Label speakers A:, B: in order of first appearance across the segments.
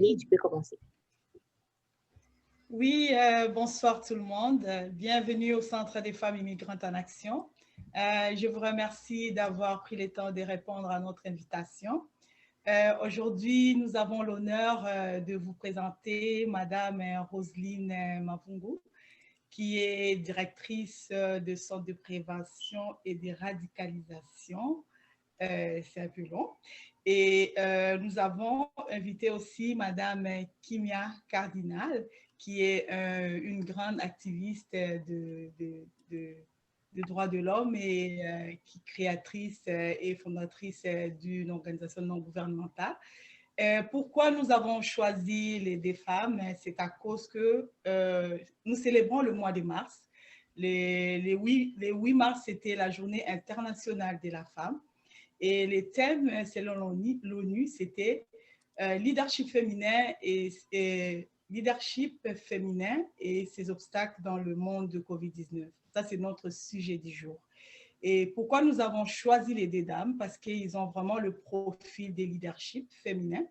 A: Tu peux commencer.
B: Oui, bonsoir tout le monde. Bienvenue au Centre des femmes immigrantes en action. Je vous remercie d'avoir pris le temps de répondre à notre invitation. Aujourd'hui, nous avons l'honneur de vous présenter Madame Roselyne Mavungu, qui est directrice de Centre de prévention et de radicalisation. C'est un peu long. Et nous avons invité aussi Madame Kimia Cardinal, qui est une grande activiste de droits de l'homme et qui créatrice et fondatrice d'une organisation non gouvernementale. Pourquoi nous avons choisi les deux femmes? C'est à cause que nous célébrons le mois de mars. Les 8 mars, c'était la journée internationale de la femme. Et les thèmes, selon l'ONU, c'était leadership féminin et leadership féminin et ses obstacles dans le monde de COVID-19. Ça, c'est notre sujet du jour. Et pourquoi nous avons choisi les deux dames? Parce qu'ils ont vraiment le profil des leaderships féminins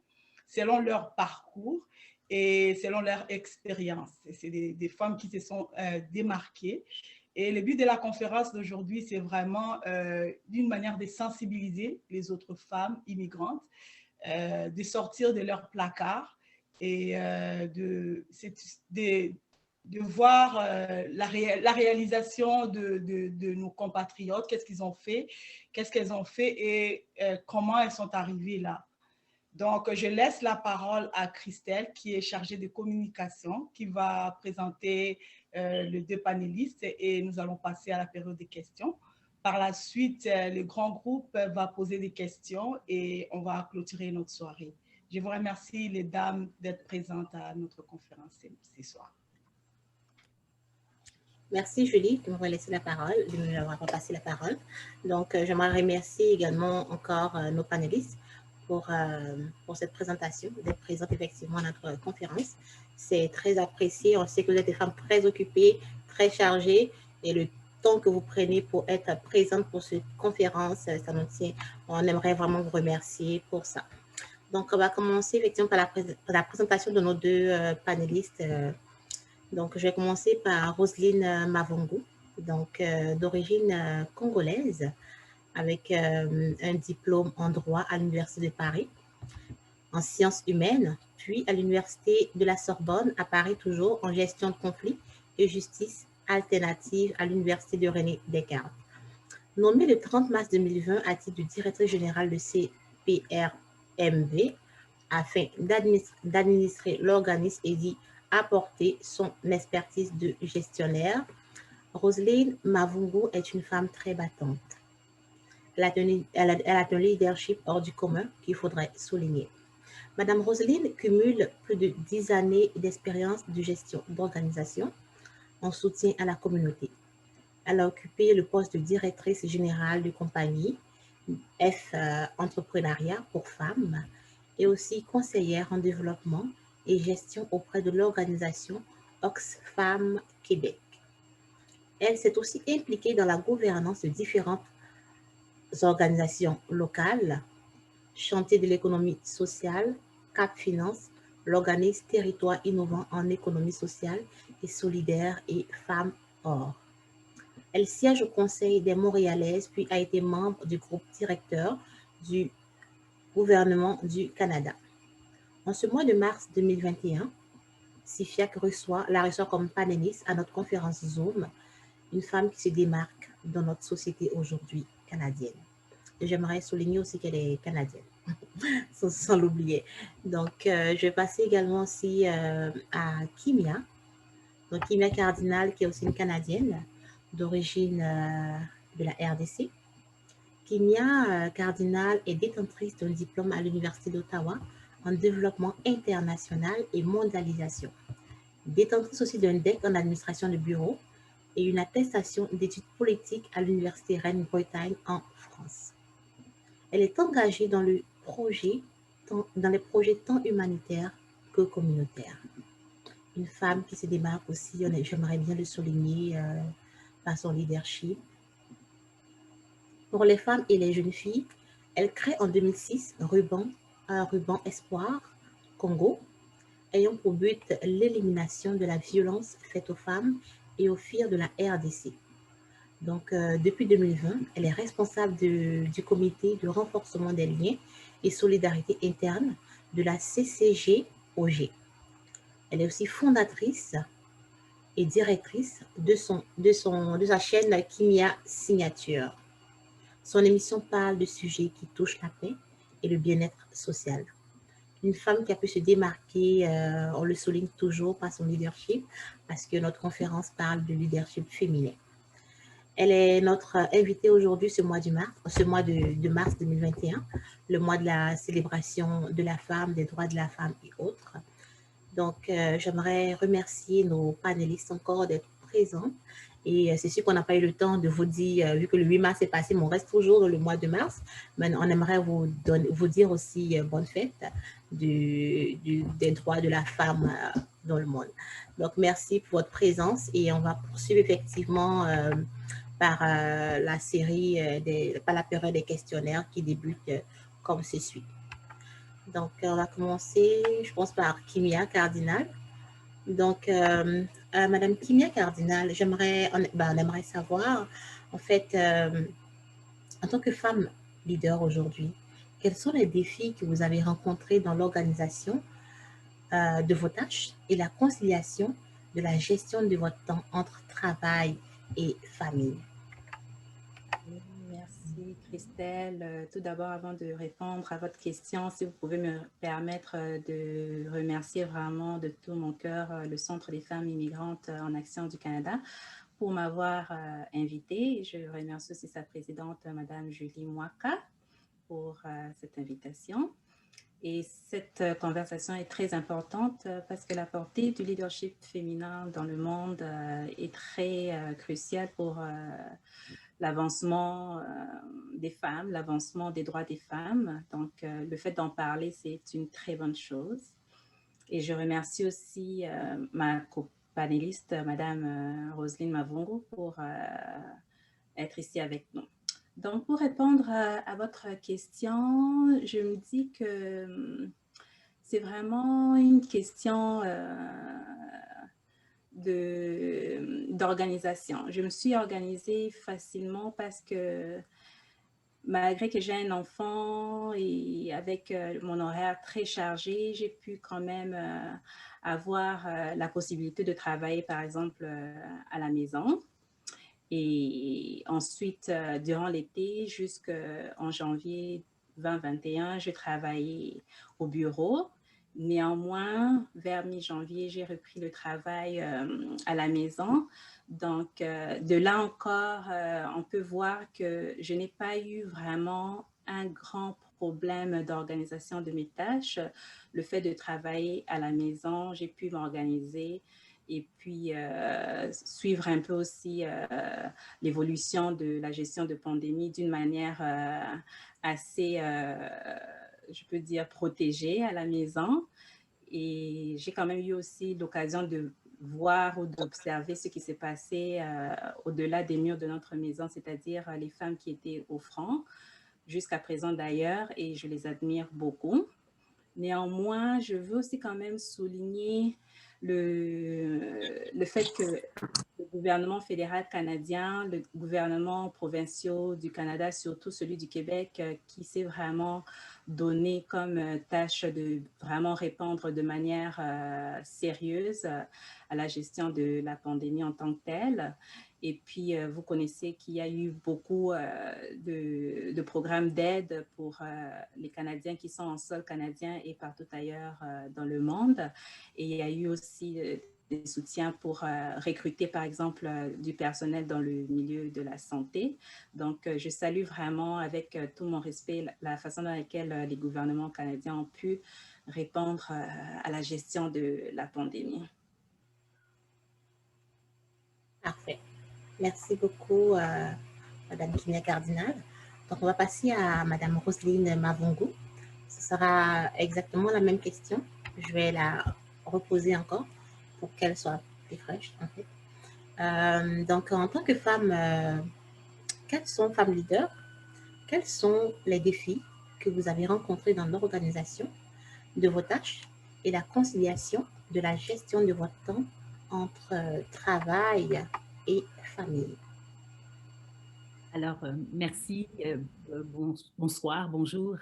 B: selon leur parcours et selon leur expérience. C'est des femmes qui se sont démarquées. Et le but de la conférence d'aujourd'hui, c'est vraiment d'une manière de sensibiliser les autres femmes immigrantes, de sortir de leur placard et de voir la réalisation de nos compatriotes, qu'est-ce qu'ils ont fait, qu'est-ce qu'elles ont fait et comment elles sont arrivées là. Donc, je laisse la parole à Christelle, qui est chargée de communication, qui va présenter les deux panélistes et nous allons passer à la période des questions. Par la suite, le grand groupe va poser des questions et on va clôturer notre soirée. Je vous remercie, les dames, d'être présentes à notre conférence ce soir.
A: Merci Julie de m'avoir laissé la parole, de m'avoir passé la parole. Donc, j'aimerais remercier également encore nos panélistes pour cette présentation, d'être présentes effectivement à notre conférence. C'est très apprécié. On sait que vous êtes des femmes très occupées, très chargées et le temps que vous prenez pour être présente pour cette conférence, ça nous tient. On aimerait vraiment vous remercier pour ça. Donc, on va commencer effectivement par la présentation de nos deux panélistes. Donc, je vais commencer par Roselyne Mavungu, donc d'origine congolaise, avec un diplôme en droit à l'Université de Paris, en sciences humaines, puis à l'Université de la Sorbonne, à Paris toujours, en gestion de conflits et justice alternative à l'Université de René Descartes. Nommée le 30 mars 2020 à titre de directrice générale de CPRMV, afin d'administrer l'organisme et d'y apporter son expertise de gestionnaire, Roselyne Mavungu est une femme très battante. Elle a un leadership hors du commun qu'il faudrait souligner. Madame Roselyne cumule plus de 10 années d'expérience de gestion d'organisation en soutien à la communauté. Elle a occupé le poste de directrice générale de compagnie F Entrepreneuriat pour femmes et aussi conseillère en développement et gestion auprès de l'organisation Oxfam Québec. Elle s'est aussi impliquée dans la gouvernance de différentes organisations locales, Chantier de l'économie sociale, Cap Finance, l'organisme Territoire innovant en économie sociale et solidaire et Femmes Or. Elle siège au Conseil des Montréalaises puis a été membre du groupe directeur du gouvernement du Canada. En ce mois de mars 2021, CIFIAC la reçoit comme panéliste à notre conférence Zoom, une femme qui se démarque dans notre société aujourd'hui canadienne. J'aimerais souligner aussi qu'elle est canadienne, sans l'oublier. Donc, je vais passer également aussi à Kimia. Donc, Kimia Cardinal, qui est aussi une Canadienne d'origine de la RDC. Kimia Cardinal est détentrice d'un diplôme à l'Université d'Ottawa en développement international et mondialisation. Détentrice aussi d'un DEC en administration de bureau et une attestation d'études politiques à l'Université Rennes-Bretagne en France. Elle est engagée dans les projets tant humanitaires que communautaires. Une femme qui se démarque aussi, j'aimerais bien le souligner, par son leadership. Pour les femmes et les jeunes filles, elle crée en 2006 un ruban Espoir Congo ayant pour but l'élimination de la violence faite aux femmes et aux filles de la RDC. Donc, depuis 2020, elle est responsable du comité de renforcement des liens et solidarité interne de la CCG-OG. Elle est aussi fondatrice et directrice de sa chaîne Kimia Signature. Son émission parle de sujets qui touchent la paix et le bien-être social. Une femme qui a pu se démarquer, on le souligne toujours par son leadership, parce que notre conférence parle de leadership féminin. Elle est notre invitée aujourd'hui ce mois de mars 2021, le mois de la célébration de la femme, des droits de la femme et autres. Donc, j'aimerais remercier nos panélistes encore d'être présents. Et c'est sûr qu'on n'a pas eu le temps de vous dire, vu que le 8 mars est passé, mais on reste toujours dans le mois de mars. Mais on aimerait vous dire aussi bonne fête des droits de la femme dans le monde. Donc, merci pour votre présence et on va poursuivre effectivement par la série, par la période des questionnaires qui débute comme ceci. Donc, on va commencer, je pense, par Kimia Cardinal. Donc, Madame Kimia Cardinal, on aimerait savoir, en fait, en tant que femme leader aujourd'hui, quels sont les défis que vous avez rencontrés dans l'organisation de vos tâches et la conciliation de la gestion de votre temps entre travail et famille?
C: Merci Christelle. Tout d'abord, avant de répondre à votre question, si vous pouvez me permettre de remercier vraiment de tout mon cœur le Centre des femmes immigrantes en action du Canada pour m'avoir invitée. Je remercie aussi sa présidente, Madame Julie Mwaka, pour cette invitation. Et cette conversation est très importante parce que la portée du leadership féminin dans le monde est très cruciale pour l'avancement des femmes, l'avancement des droits des femmes. Donc, le fait d'en parler, c'est une très bonne chose. Et je remercie aussi ma co-panéliste, Madame Roselyne Mavungu, pour être ici avec nous. Donc, pour répondre à votre question, je me dis que c'est vraiment une question d'organisation. Je me suis organisée facilement parce que malgré que j'ai un enfant et avec mon horaire très chargé, j'ai pu quand même avoir la possibilité de travailler, par exemple, à la maison. Et ensuite, durant l'été, jusqu'en janvier 2021, je travaillais au bureau. Néanmoins, vers mi-janvier, j'ai repris le travail à la maison. Donc, de là encore, on peut voir que je n'ai pas eu vraiment un grand problème d'organisation de mes tâches. Le fait de travailler à la maison, j'ai pu m'organiser et puis suivre un peu aussi l'évolution de la gestion de pandémie d'une manière assez, je peux dire, protégée à la maison. Et j'ai quand même eu aussi l'occasion de voir ou d'observer ce qui s'est passé au-delà des murs de notre maison, c'est-à-dire les femmes qui étaient au front jusqu'à présent d'ailleurs, et je les admire beaucoup. Néanmoins, je veux aussi quand même souligner le fait que le gouvernement fédéral canadien, le gouvernement provincial du Canada, surtout celui du Québec, qui s'est vraiment donné comme tâche de vraiment répondre de manière sérieuse à la gestion de la pandémie en tant que telle. Et puis, vous connaissez qu'il y a eu beaucoup de programmes d'aide pour les Canadiens qui sont en sol canadien et partout ailleurs dans le monde. Et il y a eu aussi des soutiens pour recruter, par exemple, du personnel dans le milieu de la santé. Donc, je salue vraiment, avec tout mon respect, la façon dans laquelle les gouvernements canadiens ont pu répondre à la gestion de la pandémie.
A: Parfait. Merci beaucoup, Madame Kimia Cardinal. Donc, on va passer à Madame Roselyne Mavungu. Ce sera exactement la même question. Je vais la reposer encore pour qu'elle soit plus fraîche, en fait. Donc, en tant que femme, femme leader, quels sont les défis que vous avez rencontrés dans l'organisation de vos tâches et la conciliation de la gestion de votre temps entre travail et famille?
D: Alors, merci, bonsoir, bonjour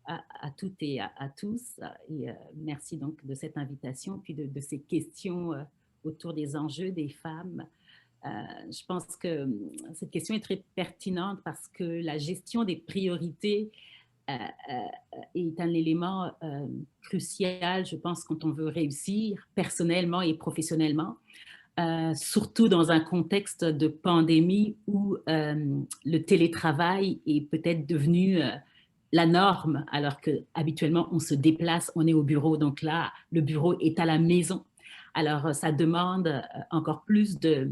D: à toutes et à tous. Et merci donc de cette invitation, puis de ces questions autour des enjeux des femmes. Je pense que cette question est très pertinente parce que la gestion des priorités est un élément crucial, je pense, quand on veut réussir personnellement et professionnellement. Surtout dans un contexte de pandémie où le télétravail est peut-être devenu la norme, alors qu'habituellement, on se déplace, on est au bureau. Donc là, le bureau est à la maison. Alors, ça demande encore plus de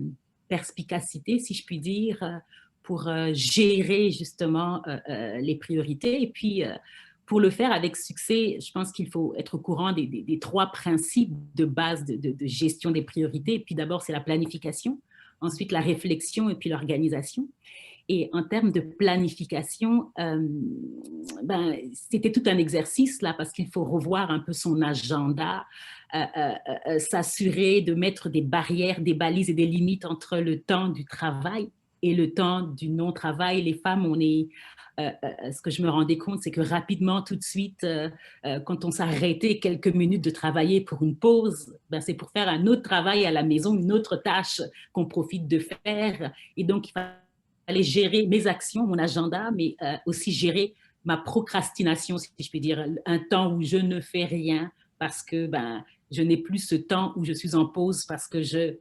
D: perspicacité, si je puis dire, pour gérer justement les priorités. Et puis, pour le faire avec succès, je pense qu'il faut être au courant des trois principes de base de gestion des priorités. Et puis d'abord, c'est la planification, ensuite la réflexion et puis l'organisation. Et en termes de planification, c'était tout un exercice là parce qu'il faut revoir un peu son agenda, s'assurer de mettre des barrières, des balises et des limites entre le temps du travail et le temps du non-travail. Les femmes, on est... ce que je me rendais compte, c'est que rapidement, tout de suite, quand on s'arrêtait quelques minutes de travailler pour une pause, c'est pour faire un autre travail à la maison, une autre tâche qu'on profite de faire. Et donc, il fallait gérer mes actions, mon agenda, mais aussi gérer ma procrastination, si je peux dire, un temps où je ne fais rien parce que je n'ai plus ce temps où je suis en pause parce que je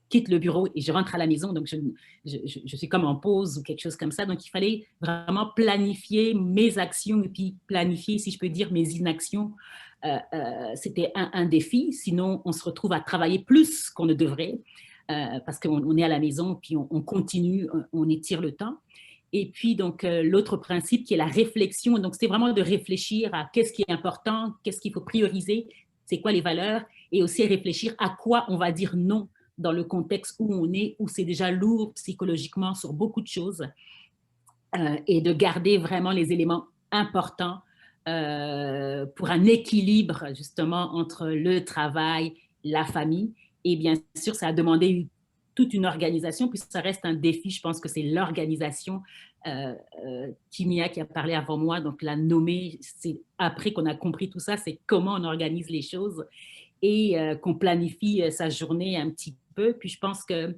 D: quitte le bureau et je rentre à la maison, donc je suis comme en pause ou quelque chose comme ça. Donc, il fallait vraiment planifier mes actions et puis planifier, si je peux dire, mes inactions. C'était un défi, sinon on se retrouve à travailler plus qu'on ne devrait parce qu'on est à la maison, puis on continue, on étire le temps. Et puis, donc, l'autre principe qui est la réflexion. Donc, c'est vraiment de réfléchir à qu'est-ce qui est important, qu'est-ce qu'il faut prioriser, c'est quoi les valeurs, et aussi réfléchir à quoi on va dire non dans le contexte où on est, où c'est déjà lourd psychologiquement sur beaucoup de choses, et de garder vraiment les éléments importants pour un équilibre justement entre le travail, la famille. Et bien sûr, ça a demandé toute une organisation, puis ça reste un défi. Je pense que c'est l'organisation. Kimia qui a parlé avant moi, donc l'a nommé, c'est après qu'on a compris tout ça, c'est comment on organise les choses et qu'on planifie sa journée un petit peu. Puis je pense que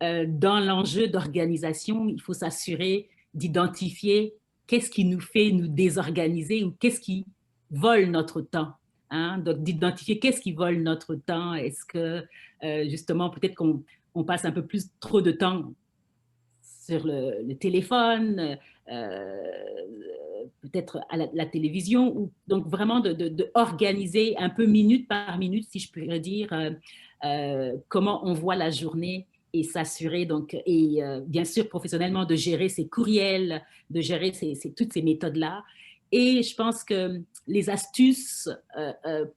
D: dans l'enjeu d'organisation, il faut s'assurer d'identifier qu'est-ce qui nous fait nous désorganiser ou qu'est-ce qui vole notre temps. Hein? Donc d'identifier qu'est-ce qui vole notre temps. Est-ce que justement peut-être qu'on passe un peu plus trop de temps sur le téléphone, peut-être à la télévision, ou donc vraiment de organiser un peu minute par minute, si je pourrais dire, comment on voit la journée et s'assurer, donc, et bien sûr professionnellement, de gérer ses courriels, de gérer toutes ces méthodes-là. Et je pense que les astuces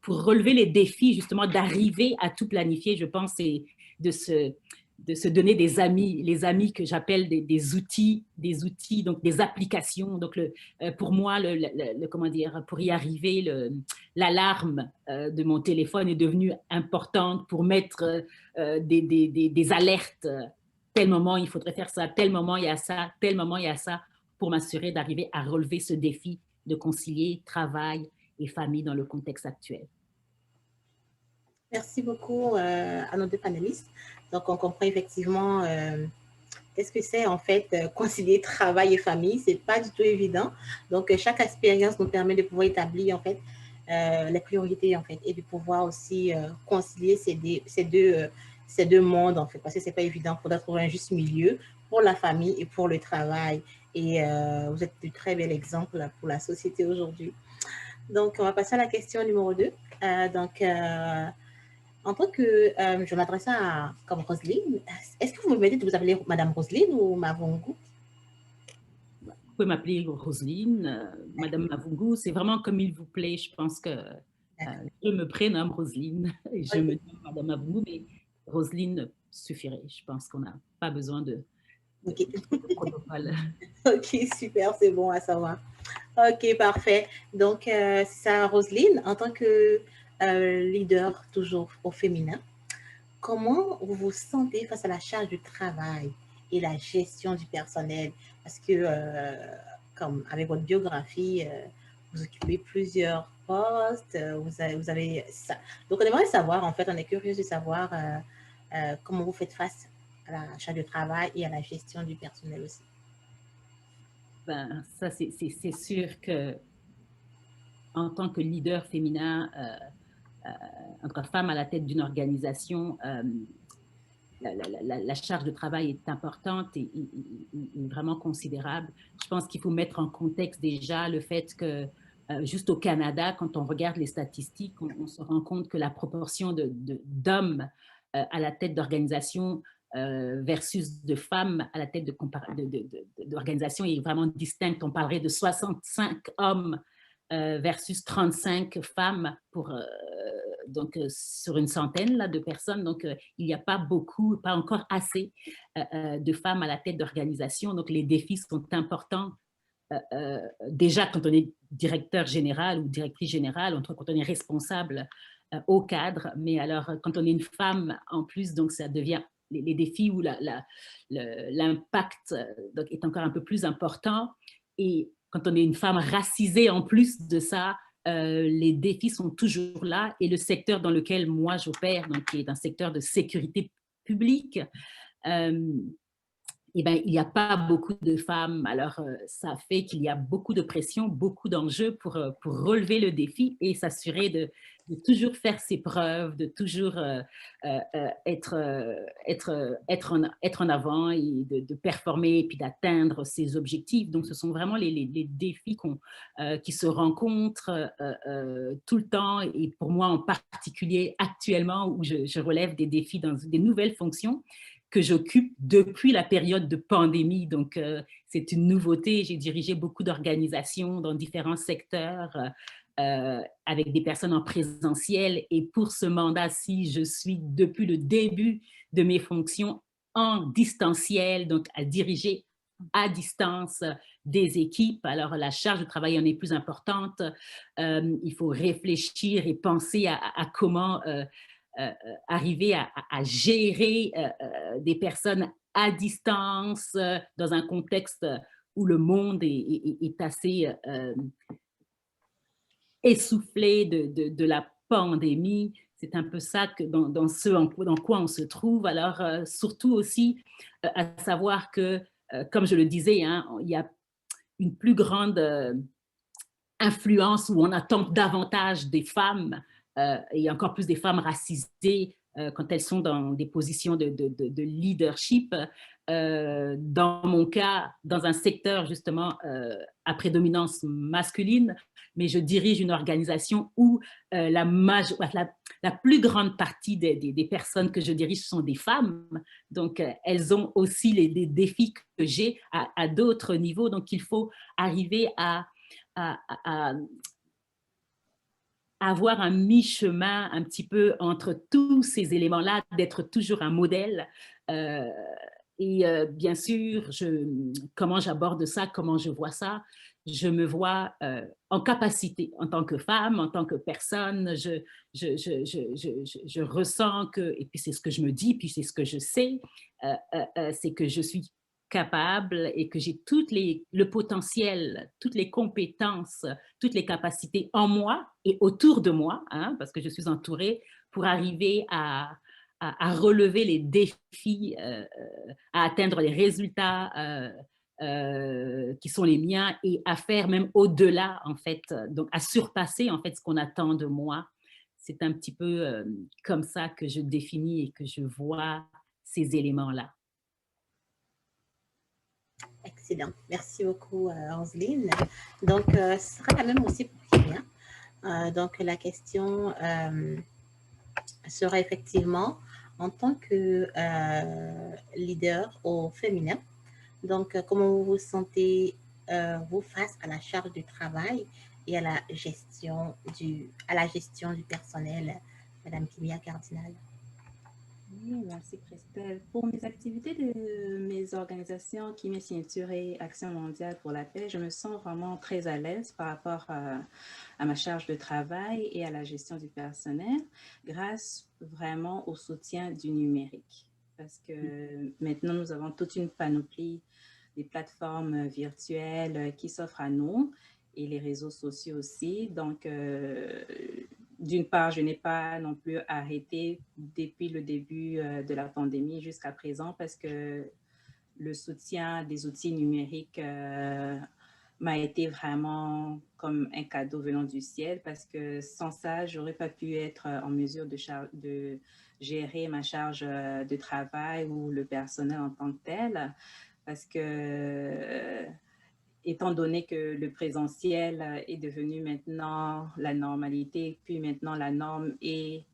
D: pour relever les défis, justement, d'arriver à tout planifier, je pense, c'est de se donner des amis, les amis que j'appelle des outils, donc des applications. Donc, pour moi, comment dire, pour y arriver, l'alarme de mon téléphone est devenue importante pour mettre des alertes. Tel moment, il faudrait faire ça, tel moment, il y a ça, tel moment, il y a ça, pour m'assurer d'arriver à relever ce défi de concilier travail et famille dans le contexte actuel.
A: Merci beaucoup à nos deux panélistes. Donc, on comprend effectivement qu'est-ce que c'est en fait concilier travail et famille. C'est pas du tout évident. Donc, chaque expérience nous permet de pouvoir établir en fait les priorités en fait et de pouvoir aussi concilier ces deux mondes en fait parce que c'est pas évident. Il faudra trouver un juste milieu pour la famille et pour le travail. Et vous êtes de très bel exemple pour la société aujourd'hui. Donc, on va passer à la question numéro 2. En tant que je m'adresse à comme Roselyne, est-ce que vous me permettez de vous appeler Madame Roselyne ou Mavungu?
D: Vous pouvez m'appeler Roselyne, Madame Mavungu, c'est vraiment comme il vous plaît. Je pense que je me prénomme Roselyne et je me nomme Madame Mavungu, mais Roselyne suffirait. Je pense qu'on n'a pas besoin de protocole.
A: Ok, super, c'est bon à savoir. Ok, parfait. Donc, c'est ça, Roselyne, en tant que leader toujours au féminin, comment vous vous sentez face à la charge du travail et la gestion du personnel? Parce que, comme avec votre biographie, vous occupez plusieurs postes, vous avez ça. Donc, on aimerait savoir, en fait, on est curieux de savoir comment vous faites face à la charge du travail et à la gestion du personnel aussi.
D: Ben, ça, c'est sûr que en tant que leader féminin, en tant que femme à la tête d'une organisation, la charge de travail est importante et vraiment considérable. Je pense qu'il faut mettre en contexte déjà le fait que juste au Canada, quand on regarde les statistiques, on se rend compte que la proportion d'hommes à la tête d'organisations versus de femmes à la tête d'organisations est vraiment distincte. On parlerait de 65 hommes versus 35 femmes pour donc sur une centaine là, de personnes. Donc, il n'y a pas beaucoup, pas encore assez de femmes à la tête d'organisation. Donc, les défis sont importants. Déjà, quand on est directeur général ou directrice générale, quand on est responsable au cadre, mais alors quand on est une femme en plus, donc ça devient les défis où l'impact est encore un peu plus important. Et quand on est une femme racisée en plus de ça, les défis sont toujours là et le secteur dans lequel moi j'opère, donc qui est un secteur de sécurité publique, eh ben, il n'y a pas beaucoup de femmes. Alors, ça fait qu'il y a beaucoup de pression, beaucoup d'enjeux pour relever le défi et s'assurer de toujours faire ses preuves, de toujours être en avant et de performer et puis d'atteindre ses objectifs. Donc, ce sont vraiment les défis qui se rencontrent tout le temps et pour moi en particulier actuellement où je relève des défis dans des nouvelles fonctions que j'occupe depuis la période de pandémie. Donc, c'est une nouveauté. J'ai dirigé beaucoup d'organisations dans différents secteurs avec des personnes en présentiel. Et pour ce mandat-ci, je suis depuis le début de mes fonctions en distanciel, donc à diriger à distance des équipes. Alors, la charge de travail en est plus importante. Il faut réfléchir et penser à comment arriver à gérer des personnes à distance dans un contexte où le monde est assez essoufflé de la pandémie. C'est un peu ça que dans quoi on se trouve. Alors, surtout aussi, à savoir que, comme je le disais, hein, il y a une plus grande influence où on attend davantage des femmes et encore plus des femmes racisées quand elles sont dans des positions de leadership. Dans mon cas, dans un secteur justement à prédominance masculine, mais je dirige une organisation où la plus grande partie des personnes que je dirige sont des femmes. Donc, elles ont aussi les défis que j'ai à d'autres niveaux. Donc, il faut arriver à avoir un mi-chemin un petit peu entre tous ces éléments-là, d'être toujours un modèle. Bien sûr, comment j'aborde ça, comment je vois ça, je me vois en capacité, en tant que femme, en tant que personne, je ressens que, et puis c'est ce que je me dis, puis c'est ce que je sais, c'est que je suis capable et que j'ai le potentiel, toutes les compétences, toutes les capacités en moi et autour de moi, hein, parce que je suis entourée, pour arriver à relever les défis, à atteindre les résultats qui sont les miens et à faire même au-delà, en fait, donc à surpasser, en fait, ce qu'on attend de moi. C'est un petit peu comme ça que je définis et que je vois ces éléments-là.
A: Excellent. Merci beaucoup, Angeline. Donc, ce sera la même aussi pour Kylian. Donc, la question sera effectivement, en tant que leader au féminin, donc, comment vous vous sentez, vous, face à la charge du travail et à la gestion du personnel, Madame Kimia Cardinal?
C: Oui, merci Christelle. Pour mes activités de mes organisations Kimia Signature et Action mondiale pour la paix, je me sens vraiment très à l'aise par rapport à ma charge de travail et à la gestion du personnel grâce vraiment au soutien du numérique. Parce que maintenant, nous avons toute une panoplie des plateformes virtuelles qui s'offrent à nous et les réseaux sociaux aussi. Donc, d'une part, je n'ai pas non plus arrêté depuis le début de la pandémie jusqu'à présent parce que le soutien des outils numériques m'a été vraiment comme un cadeau venant du ciel parce que sans ça, j'aurais pas pu être en mesure de gérer ma charge de travail ou le personnel en tant que tel parce que étant donné que le présentiel est devenu maintenant la normalité, puis maintenant la norme est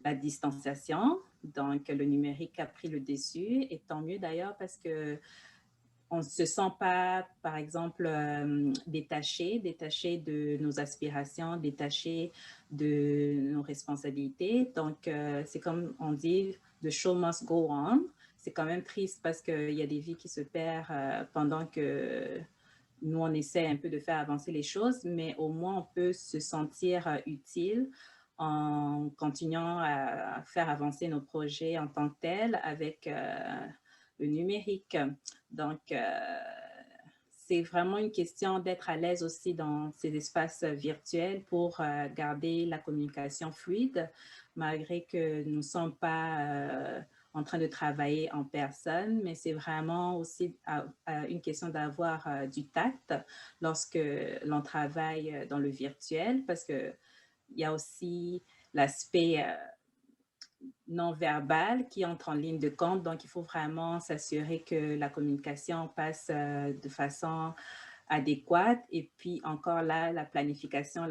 C: la distanciation. Donc, le numérique a pris le dessus et tant mieux d'ailleurs parce que on ne se sent pas, par exemple, détaché de nos aspirations, détaché de nos responsabilités. Donc, c'est comme on dit, the show must go on. C'est quand même triste parce qu'il y a des vies qui se perdent pendant que nous, on essaie un peu de faire avancer les choses, mais au moins, on peut se sentir utile en continuant à faire avancer nos projets en tant que tels avec le numérique. Donc, c'est vraiment une question d'être à l'aise aussi dans ces espaces virtuels pour garder la communication fluide, malgré que nous ne sommes pas en train de travailler en personne, mais c'est vraiment aussi une question d'avoir du tact lorsque l'on travaille dans le virtuel, parce qu'il y a aussi l'aspect non-verbal qui entre en ligne de compte. Donc, il faut vraiment s'assurer que la communication passe de façon adéquate. Et puis, encore là, la planification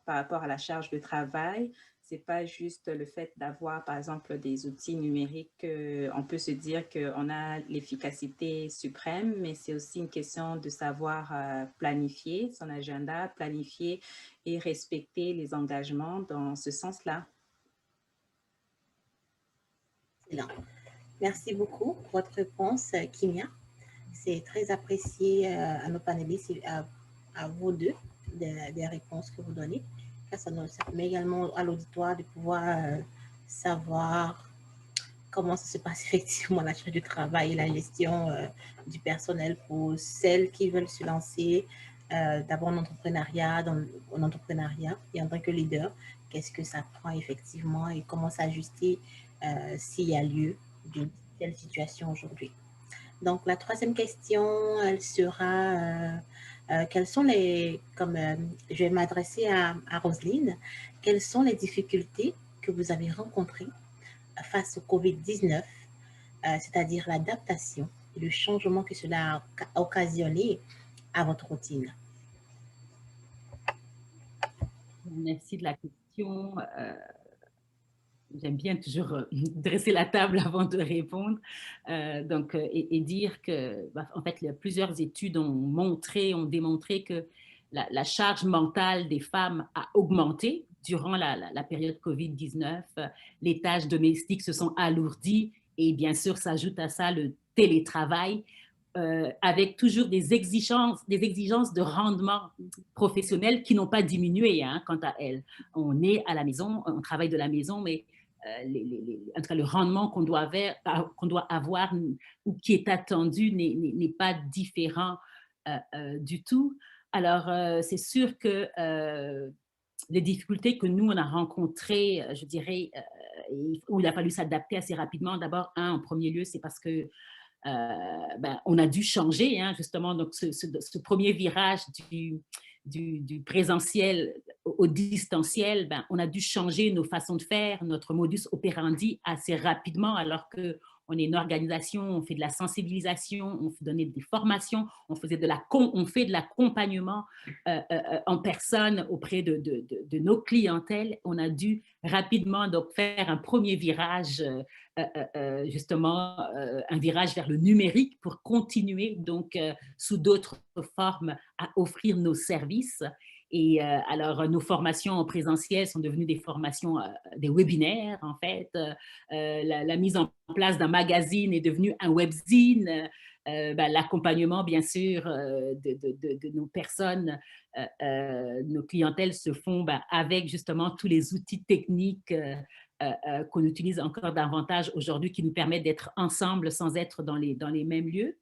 C: par rapport à la charge de travail, c'est pas juste le fait d'avoir, par exemple, des outils numériques. On peut se dire qu'on a l'efficacité suprême, mais c'est aussi une question de savoir planifier son agenda, planifier et respecter les engagements dans ce sens-là.
A: Merci beaucoup pour votre réponse, Kimia. C'est très apprécié à nos panélistes et à vous deux des réponses que vous donnez. Ça permet également à l'auditoire de pouvoir savoir comment ça se passe effectivement la charge du travail et la gestion du personnel pour celles qui veulent se lancer d'abord en entrepreneuriat et en tant que leader, qu'est-ce que ça prend effectivement et comment s'ajuster s'il y a lieu d'une telle situation aujourd'hui. Donc, la troisième question, elle sera quelles sont les, je vais m'adresser à Roselyne, quelles sont les difficultés que vous avez rencontrées face au COVID-19, c'est-à-dire l'adaptation et le changement que cela a occasionné à votre routine?
D: Merci de la question. J'aime bien toujours dresser la table avant de répondre. Et dire que, en fait, plusieurs études ont démontré que la charge mentale des femmes a augmenté durant la période COVID-19. Les tâches domestiques se sont alourdies et bien sûr, s'ajoute à ça le télétravail. Avec toujours des exigences de rendement professionnel qui n'ont pas diminué quant à elles. On est à la maison, on travaille de la maison, mais en tout cas, le rendement qu'on doit avoir ou qui est attendu n'est pas différent du tout. Alors, c'est sûr que les difficultés que nous, on a rencontrées, je dirais, où il a fallu s'adapter assez rapidement. D'abord, en premier lieu, c'est parce que on a dû changer, justement, donc ce premier virage du présentiel au distanciel, on a dû changer nos façons de faire, notre modus operandi assez rapidement, alors qu'on est une organisation, on fait de la sensibilisation, on fait donner des formations, on fait de l'accompagnement en personne auprès de nos clientèles. On a dû rapidement donc faire un premier virage, justement un virage vers le numérique pour continuer donc sous d'autres formes à offrir nos services. Et alors, nos formations en présentiel sont devenues des formations, des webinaires, en fait. La mise en place d'un magazine est devenue un webzine. L'accompagnement, bien sûr, de nos personnes, nos clientèles se font avec justement tous les outils techniques qu'on utilise encore davantage aujourd'hui, qui nous permettent d'être ensemble sans être dans les mêmes lieux.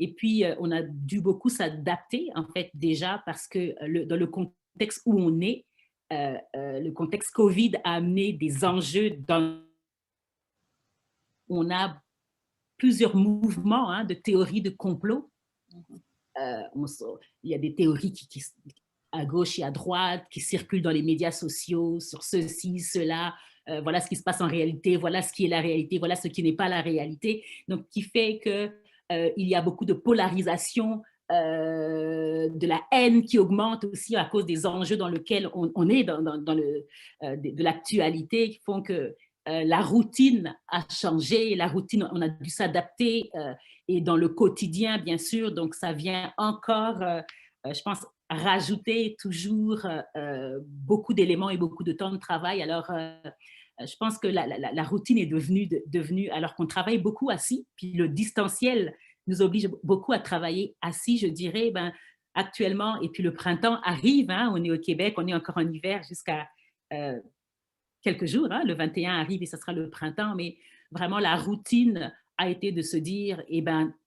D: Et puis, on a dû beaucoup s'adapter, en fait, déjà, parce que dans le contexte où on est, le contexte COVID a amené des enjeux on a plusieurs mouvements de théories de complot. Il y a des théories à gauche et à droite qui circulent dans les médias sociaux sur ceci, cela. Voilà ce qui se passe en réalité, voilà ce qui est la réalité, voilà ce qui n'est pas la réalité. Donc, qui fait que il y a beaucoup de polarisation, de la haine qui augmente aussi à cause des enjeux dans lesquels on est dans de l'actualité, qui font que la routine a changé, la routine, on a dû s'adapter, et dans le quotidien, bien sûr, donc ça vient encore, je pense, rajouter toujours beaucoup d'éléments et beaucoup de temps de travail. Alors, je pense que la routine est devenue, alors qu'on travaille beaucoup assis, puis le distanciel nous oblige beaucoup à travailler assis, je dirais, actuellement, et puis le printemps arrive, on est au Québec, on est encore en hiver jusqu'à quelques jours, le 21 arrive et ce sera le printemps, mais vraiment la routine a été de se dire,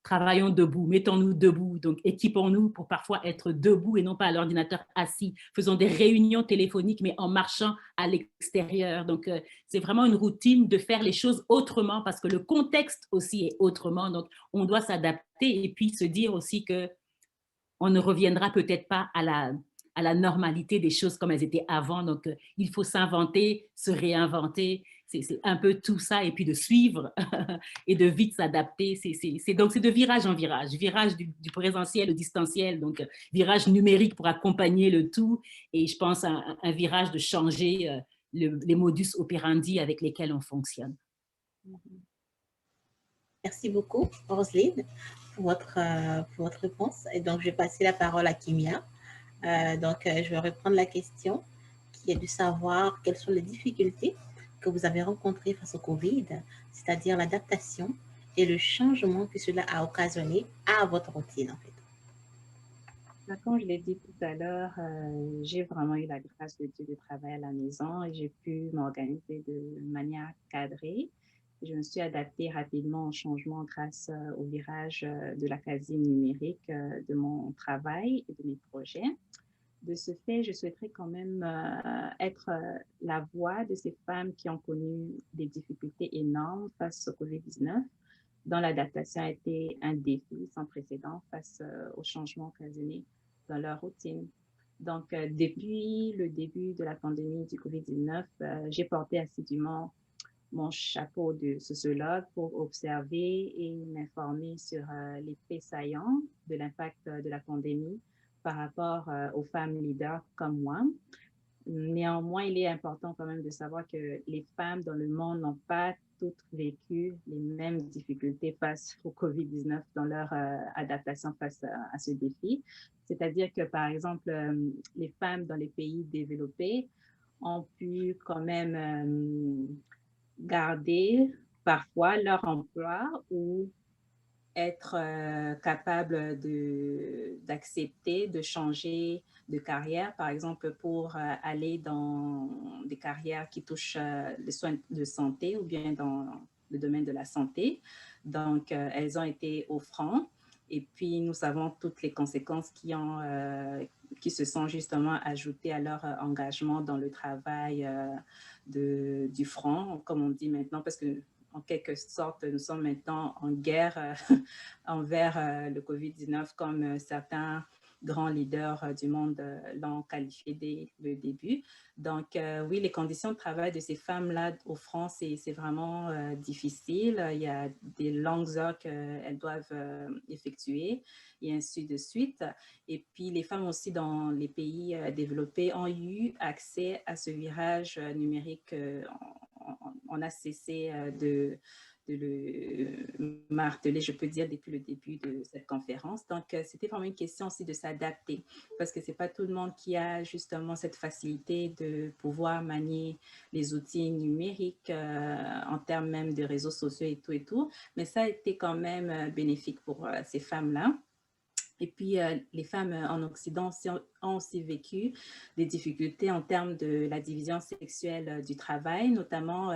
D: travaillons debout, mettons-nous debout, donc équipons-nous pour parfois être debout et non pas à l'ordinateur assis, faisons des réunions téléphoniques, mais en marchant à l'extérieur. Donc, c'est vraiment une routine de faire les choses autrement parce que le contexte aussi est autrement, donc on doit s'adapter et puis se dire aussi que on ne reviendra peut-être pas à la normalité des choses comme elles étaient avant. Donc, il faut s'inventer, se réinventer. C'est un peu tout ça. Et puis de suivre et de vite s'adapter. Donc, c'est de virage en virage. Virage du présentiel au distanciel. Donc, virage numérique pour accompagner le tout. Et je pense à un virage de changer les modus operandi avec lesquels on fonctionne.
A: Merci beaucoup, Roselyne, pour votre réponse. Et donc, je vais passer la parole à Kimia. Je vais reprendre la question qui est de savoir quelles sont les difficultés que vous avez rencontrées face au Covid, c'est-à-dire l'adaptation et le changement que cela a occasionné à votre routine, en fait.
C: Comme je l'ai dit tout à l'heure, j'ai vraiment eu la grâce de Dieu de travailler à la maison et j'ai pu m'organiser de manière cadrée. Je me suis adaptée rapidement au changement grâce au virage de la quasi numérique de mon travail et de mes projets. De ce fait, je souhaiterais quand même être la voix de ces femmes qui ont connu des difficultés énormes face au COVID-19, dont l'adaptation a été un défi sans précédent face au changement occasionné dans leur routine. Donc, depuis le début de la pandémie du COVID-19, j'ai porté assidûment mon chapeau de sociologue pour observer et m'informer sur les faits saillants de l'impact de la pandémie par rapport aux femmes leaders comme moi. Néanmoins, il est important quand même de savoir que les femmes dans le monde n'ont pas toutes vécu les mêmes difficultés face au COVID-19 dans leur adaptation face à ce défi. C'est-à-dire que, par exemple, les femmes dans les pays développés ont pu quand même garder parfois leur emploi ou être capable d'accepter, de changer de carrière, par exemple, pour aller dans des carrières qui touchent les soins de santé ou bien dans le domaine de la santé. Donc, elles ont été au front. Et puis, nous savons toutes les conséquences qui se sont justement ajoutées à leur engagement dans le travail du front, comme on dit maintenant, parce que en quelque sorte, nous sommes maintenant en guerre envers le COVID-19, comme certains grands leaders du monde l'ont qualifié dès le début. Donc, oui, les conditions de travail de ces femmes-là au front, c'est vraiment difficile. Il y a des longues heures qu'elles doivent effectuer et ainsi de suite. Et puis, les femmes aussi dans les pays développés ont eu accès à ce virage numérique. On a cessé le marteler, je peux dire, depuis le début de cette conférence. Donc, c'était vraiment une question aussi de s'adapter, parce que c'est pas tout le monde qui a justement cette facilité de pouvoir manier les outils numériques en termes même de réseaux sociaux et tout. Mais ça a été quand même bénéfique pour ces femmes-là. Et puis, les femmes en Occident ont aussi vécu des difficultés en termes de la division sexuelle du travail, notamment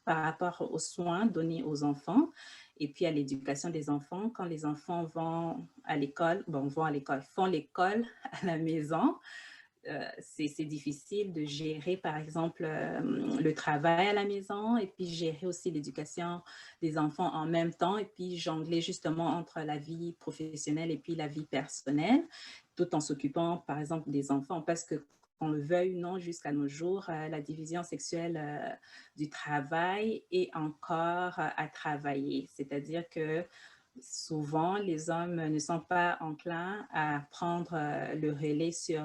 C: par rapport aux soins donnés aux enfants et puis à l'éducation des enfants. Quand les enfants vont à l'école, font l'école à la maison, c'est difficile de gérer, par exemple, le travail à la maison et puis gérer aussi l'éducation des enfants en même temps et puis jongler justement entre la vie professionnelle et puis la vie personnelle, tout en s'occupant, par exemple, des enfants. Parce que qu'on le veuille ou non, jusqu'à nos jours, la division sexuelle du travail est encore à travailler. C'est-à-dire que souvent, les hommes ne sont pas enclins à prendre le relais sur,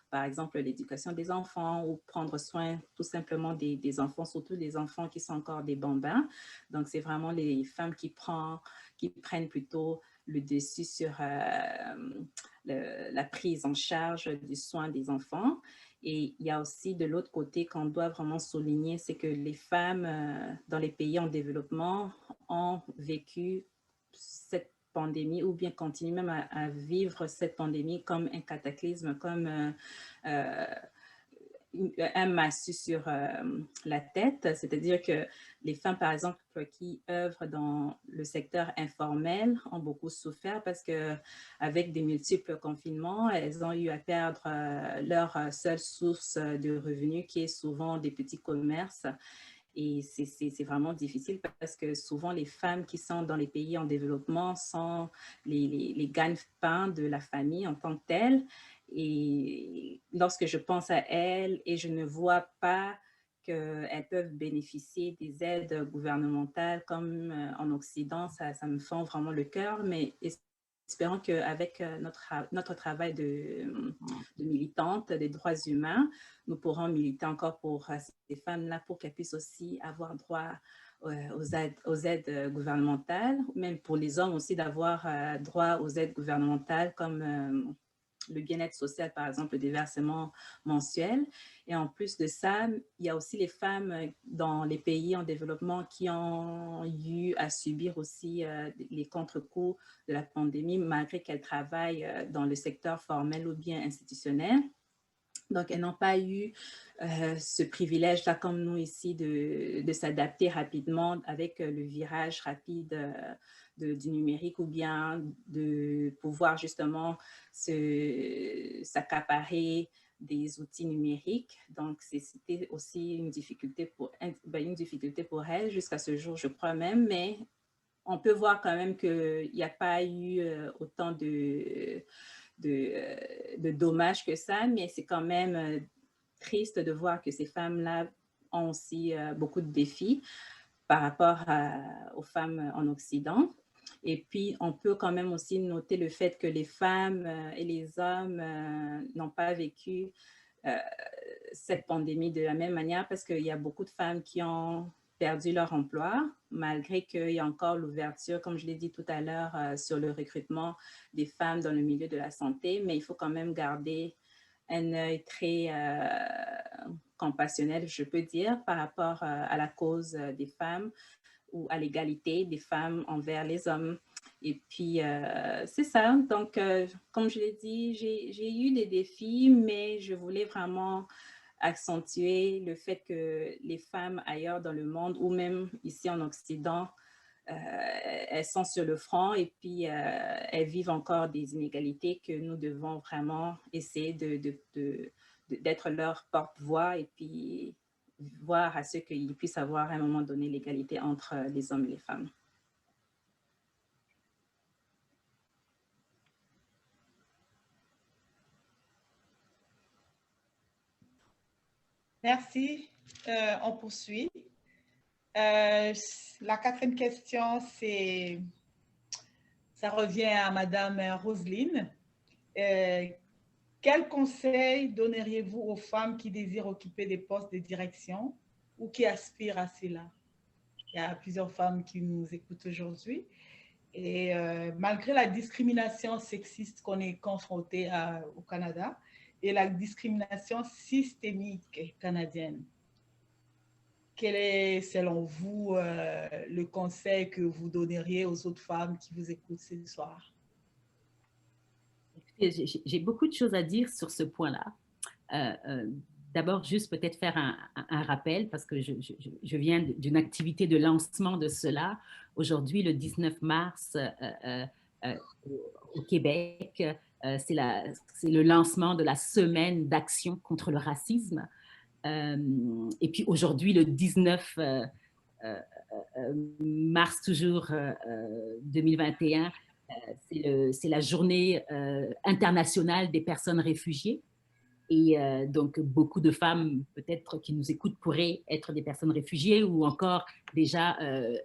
C: par exemple, l'éducation des enfants ou prendre soin tout simplement des enfants, surtout des enfants qui sont encore des bambins. Donc, c'est vraiment les femmes qui prennent plutôt le dessus sur la prise en charge du soin des enfants. Et il y a aussi de l'autre côté qu'on doit vraiment souligner, c'est que les femmes dans les pays en développement ont vécu cette pandémie ou bien continuent même à vivre cette pandémie comme un cataclysme, comme un massue sur la tête, c'est-à-dire que les femmes, par exemple, qui œuvrent dans le secteur informel ont beaucoup souffert parce qu'avec des multiples confinements, elles ont eu à perdre leur seule source de revenus qui est souvent des petits commerces. Et c'est vraiment difficile parce que souvent les femmes qui sont dans les pays en développement sont les gagne-pains de la famille en tant que telles. Et lorsque je pense à elles et je ne vois pas qu'elles peuvent bénéficier des aides gouvernementales comme en Occident, ça me fend vraiment le cœur, mais espérons qu'avec notre travail de militante des droits humains, nous pourrons militer encore pour ces femmes-là pour qu'elles puissent aussi avoir droit aux aides gouvernementales, même pour les hommes aussi d'avoir droit aux aides gouvernementales comme le bien-être social, par exemple, des versements mensuels. Et en plus de ça, il y a aussi les femmes dans les pays en développement qui ont eu à subir aussi les contre-coups de la pandémie, malgré qu'elles travaillent dans le secteur formel ou bien institutionnel. Donc, elles n'ont pas eu ce privilège-là, comme nous ici, de s'adapter rapidement avec le virage rapide du numérique ou bien de pouvoir justement s'accaparer des outils numériques. Donc, c'était aussi une difficulté pour elles jusqu'à ce jour, je crois même, mais on peut voir quand même qu'il n'y a pas eu autant de dommages que ça, mais c'est quand même triste de voir que ces femmes-là ont aussi beaucoup de défis par rapport aux femmes en Occident. Et puis, on peut quand même aussi noter le fait que les femmes et les hommes n'ont pas vécu cette pandémie de la même manière parce qu'il y a beaucoup de femmes qui ont perdu leur emploi, malgré qu'il y a encore l'ouverture, comme je l'ai dit tout à l'heure, sur le recrutement des femmes dans le milieu de la santé, mais il faut quand même garder un œil très compassionnel, je peux dire, par rapport à la cause des femmes ou à l'égalité des femmes envers les hommes. Et puis, c'est ça. Donc, comme je l'ai dit, j'ai eu des défis, mais je voulais vraiment accentuer le fait que les femmes ailleurs dans le monde ou même ici en Occident, elles sont sur le front et puis elles vivent encore des inégalités que nous devons vraiment essayer d'être leur porte-voix et puis voir à ce qu'ils puissent avoir à un moment donné l'égalité entre les hommes et les femmes.
B: Merci. On poursuit. La quatrième question, ça revient à Madame Roselyne. Quel conseil donneriez-vous aux femmes qui désirent occuper des postes de direction ou qui aspirent à cela? Il y a plusieurs femmes qui nous écoutent aujourd'hui. Et malgré la discrimination sexiste qu'on est confronté au Canada et la discrimination systémique canadienne, quel est, selon vous, le conseil que vous donneriez aux autres femmes qui vous écoutent ce soir?
D: J'ai beaucoup de choses à dire sur ce point-là. D'abord, juste peut-être faire un rappel, parce que je viens d'une activité de lancement de cela. Aujourd'hui, le 19 mars, au Québec, c'est le lancement de la semaine d'action contre le racisme. Et puis aujourd'hui, le 19 mars toujours 2021, c'est la journée internationale des personnes réfugiées. Et donc, beaucoup de femmes, peut-être, qui nous écoutent pourraient être des personnes réfugiées ou encore déjà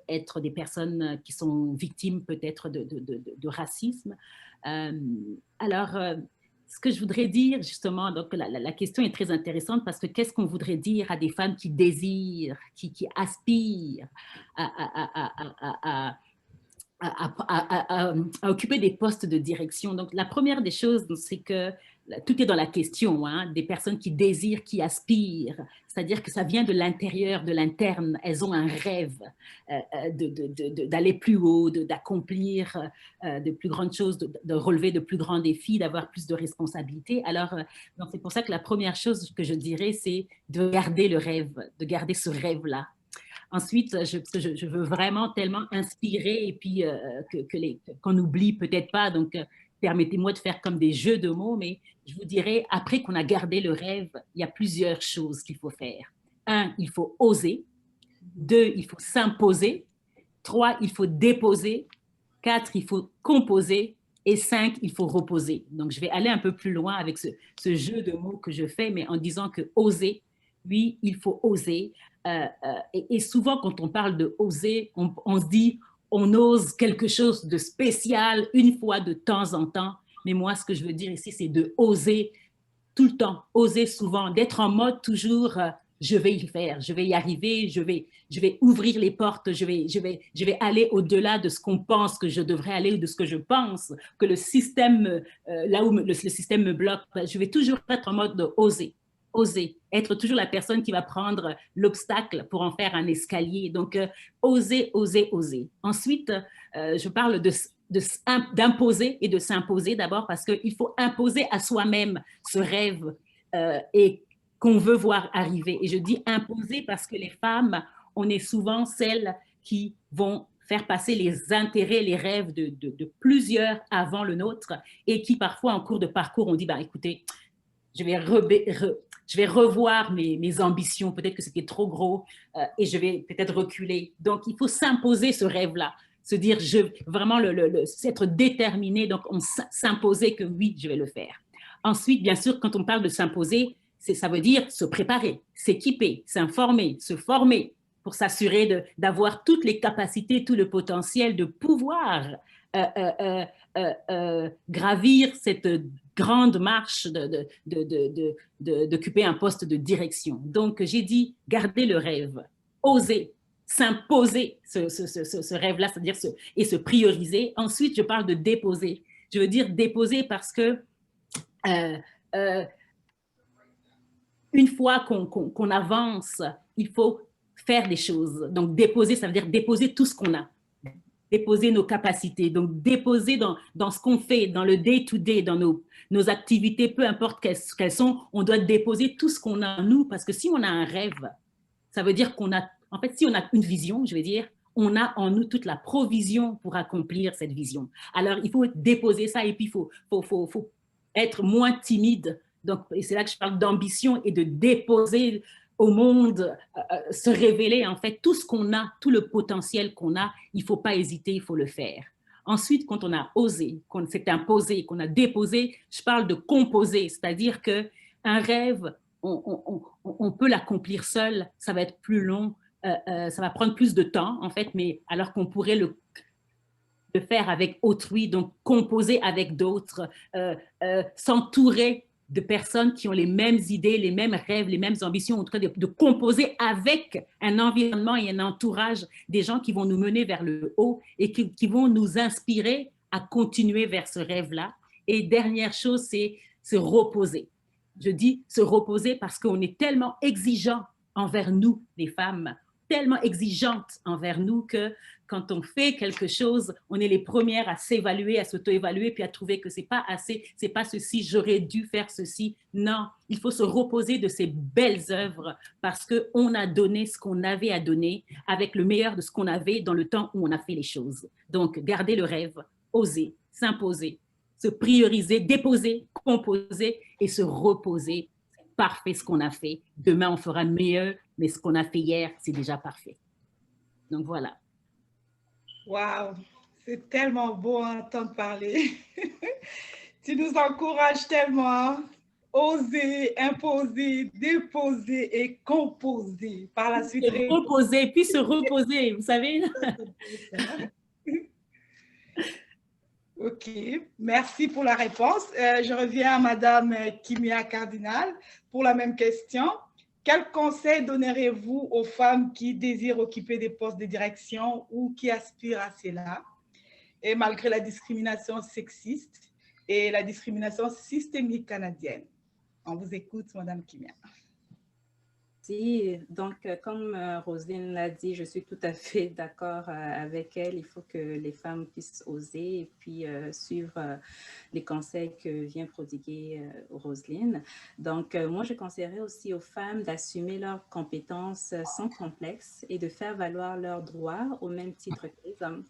D: être des personnes qui sont victimes peut-être de racisme. Alors, ce que je voudrais dire, justement, donc la question est très intéressante parce que qu'est-ce qu'on voudrait dire à des femmes qui désirent, qui aspirent à occuper des postes de direction. Donc, la première des choses, c'est que tout est dans la question, hein, des personnes qui désirent, qui aspirent, c'est-à-dire que ça vient de l'intérieur, de l'interne. Elles ont un rêve d'aller plus haut, d'accomplir de plus grandes choses, de relever de plus grands défis, d'avoir plus de responsabilités. Alors, c'est pour ça que la première chose que je dirais, c'est de garder le rêve, de garder ce rêve-là. Ensuite, je veux vraiment tellement inspirer et puis qu'on n'oublie peut-être pas, donc permettez-moi de faire comme des jeux de mots, mais je vous dirais, après qu'on a gardé le rêve, il y a plusieurs choses qu'il faut faire. 1, il faut oser. 2, il faut s'imposer. 3, il faut déposer. 4, il faut composer. Et 5, il faut reposer. Donc, je vais aller un peu plus loin avec ce jeu de mots que je fais, mais en disant que oser, oui, il faut oser. Et souvent, quand on parle de oser, on se dit, on ose quelque chose de spécial une fois de temps en temps. Mais moi, ce que je veux dire ici, c'est de oser tout le temps, oser souvent, d'être en mode toujours, je vais y faire, je vais y arriver, je vais ouvrir les portes, je vais aller au-delà de ce qu'on pense que je devrais aller ou de ce que je pense, que le système, là où le système me bloque, je vais toujours être en mode de oser. Oser, être toujours la personne qui va prendre l'obstacle pour en faire un escalier. Donc, oser, oser, oser. Ensuite, je parle d'imposer et de s'imposer d'abord parce qu'il faut imposer à soi-même ce rêve et qu'on veut voir arriver. Et je dis imposer parce que les femmes, on est souvent celles qui vont faire passer les intérêts, les rêves de plusieurs avant le nôtre et qui parfois en cours de parcours, on dit, bah, écoutez, je vais revoir mes ambitions, peut-être que c'était trop gros et je vais peut-être reculer. Donc, il faut s'imposer ce rêve-là, se dire, vraiment être déterminé, donc s'imposer que oui, je vais le faire. Ensuite, bien sûr, quand on parle de s'imposer, ça veut dire se préparer, s'équiper, s'informer, se former pour s'assurer d'avoir toutes les capacités, tout le potentiel de pouvoir gravir cette grande marche d'occuper un poste de direction. Donc, j'ai dit garder le rêve, oser, s'imposer ce rêve-là, c'est-à-dire et se prioriser. Ensuite, je parle de déposer. Je veux dire déposer parce que une fois qu'on avance, il faut faire des choses. Donc, déposer, ça veut dire déposer tout ce qu'on a. Déposer nos capacités, donc déposer dans ce qu'on fait, dans le day-to-day, dans nos activités, peu importe quelles sont, on doit déposer tout ce qu'on a en nous, parce que si on a un rêve, ça veut dire qu'on a, en fait, si on a une vision, je veux dire, on a en nous toute la provision pour accomplir cette vision. Alors, il faut déposer ça et puis il faut être moins timide. Donc, et c'est là que je parle d'ambition et de déposer au monde, se révéler en fait tout ce qu'on a, tout le potentiel qu'on a, il ne faut pas hésiter, il faut le faire. Ensuite, quand on a osé, qu'on s'est imposé, qu'on a déposé, je parle de composer, c'est-à-dire qu'un rêve, on peut l'accomplir seul, ça va être plus long, ça va prendre plus de temps en fait, mais alors qu'on pourrait le faire avec autrui, donc composer avec d'autres, s'entourer de personnes qui ont les mêmes idées, les mêmes rêves, les mêmes ambitions, en tout cas de composer avec un environnement et un entourage, des gens qui vont nous mener vers le haut et qui vont nous inspirer à continuer vers ce rêve-là. Et dernière chose, c'est se reposer. Je dis se reposer parce qu'on est tellement exigeant envers nous, les femmes, tellement exigeante envers nous que quand on fait quelque chose, on est les premières à s'évaluer, à s'auto-évaluer, puis à trouver que c'est pas assez, c'est pas ceci, j'aurais dû faire ceci. Non, il faut se reposer de ces belles œuvres parce qu'on a donné ce qu'on avait à donner avec le meilleur de ce qu'on avait dans le temps où on a fait les choses. Donc, garder le rêve, oser, s'imposer, se prioriser, déposer, composer et se reposer. C'est parfait ce qu'on a fait. Demain, on fera mieux, mais ce qu'on a fait hier, c'est déjà parfait. Donc, voilà.
B: Waouh, c'est tellement beau à entendre parler. Tu nous encourages tellement. Oser, imposer, déposer et composer. Par la suite,
D: se reposer, puis se reposer, vous savez.
B: OK, merci pour la réponse. Je reviens à Madame Kimia Cardinal pour la même question. Quel conseil donnerez-vous aux femmes qui désirent occuper des postes de direction ou qui aspirent à cela, et malgré la discrimination sexiste et la discrimination systémique canadienne? On vous écoute, Madame Kimia.
C: Si, donc, comme Roselyne l'a dit, je suis tout à fait d'accord avec elle. Il faut que les femmes puissent oser et puis suivre les conseils que vient prodiguer Roselyne. Donc, moi, je conseillerais aussi aux femmes d'assumer leurs compétences sans complexe et de faire valoir leurs droits au même titre que les hommes,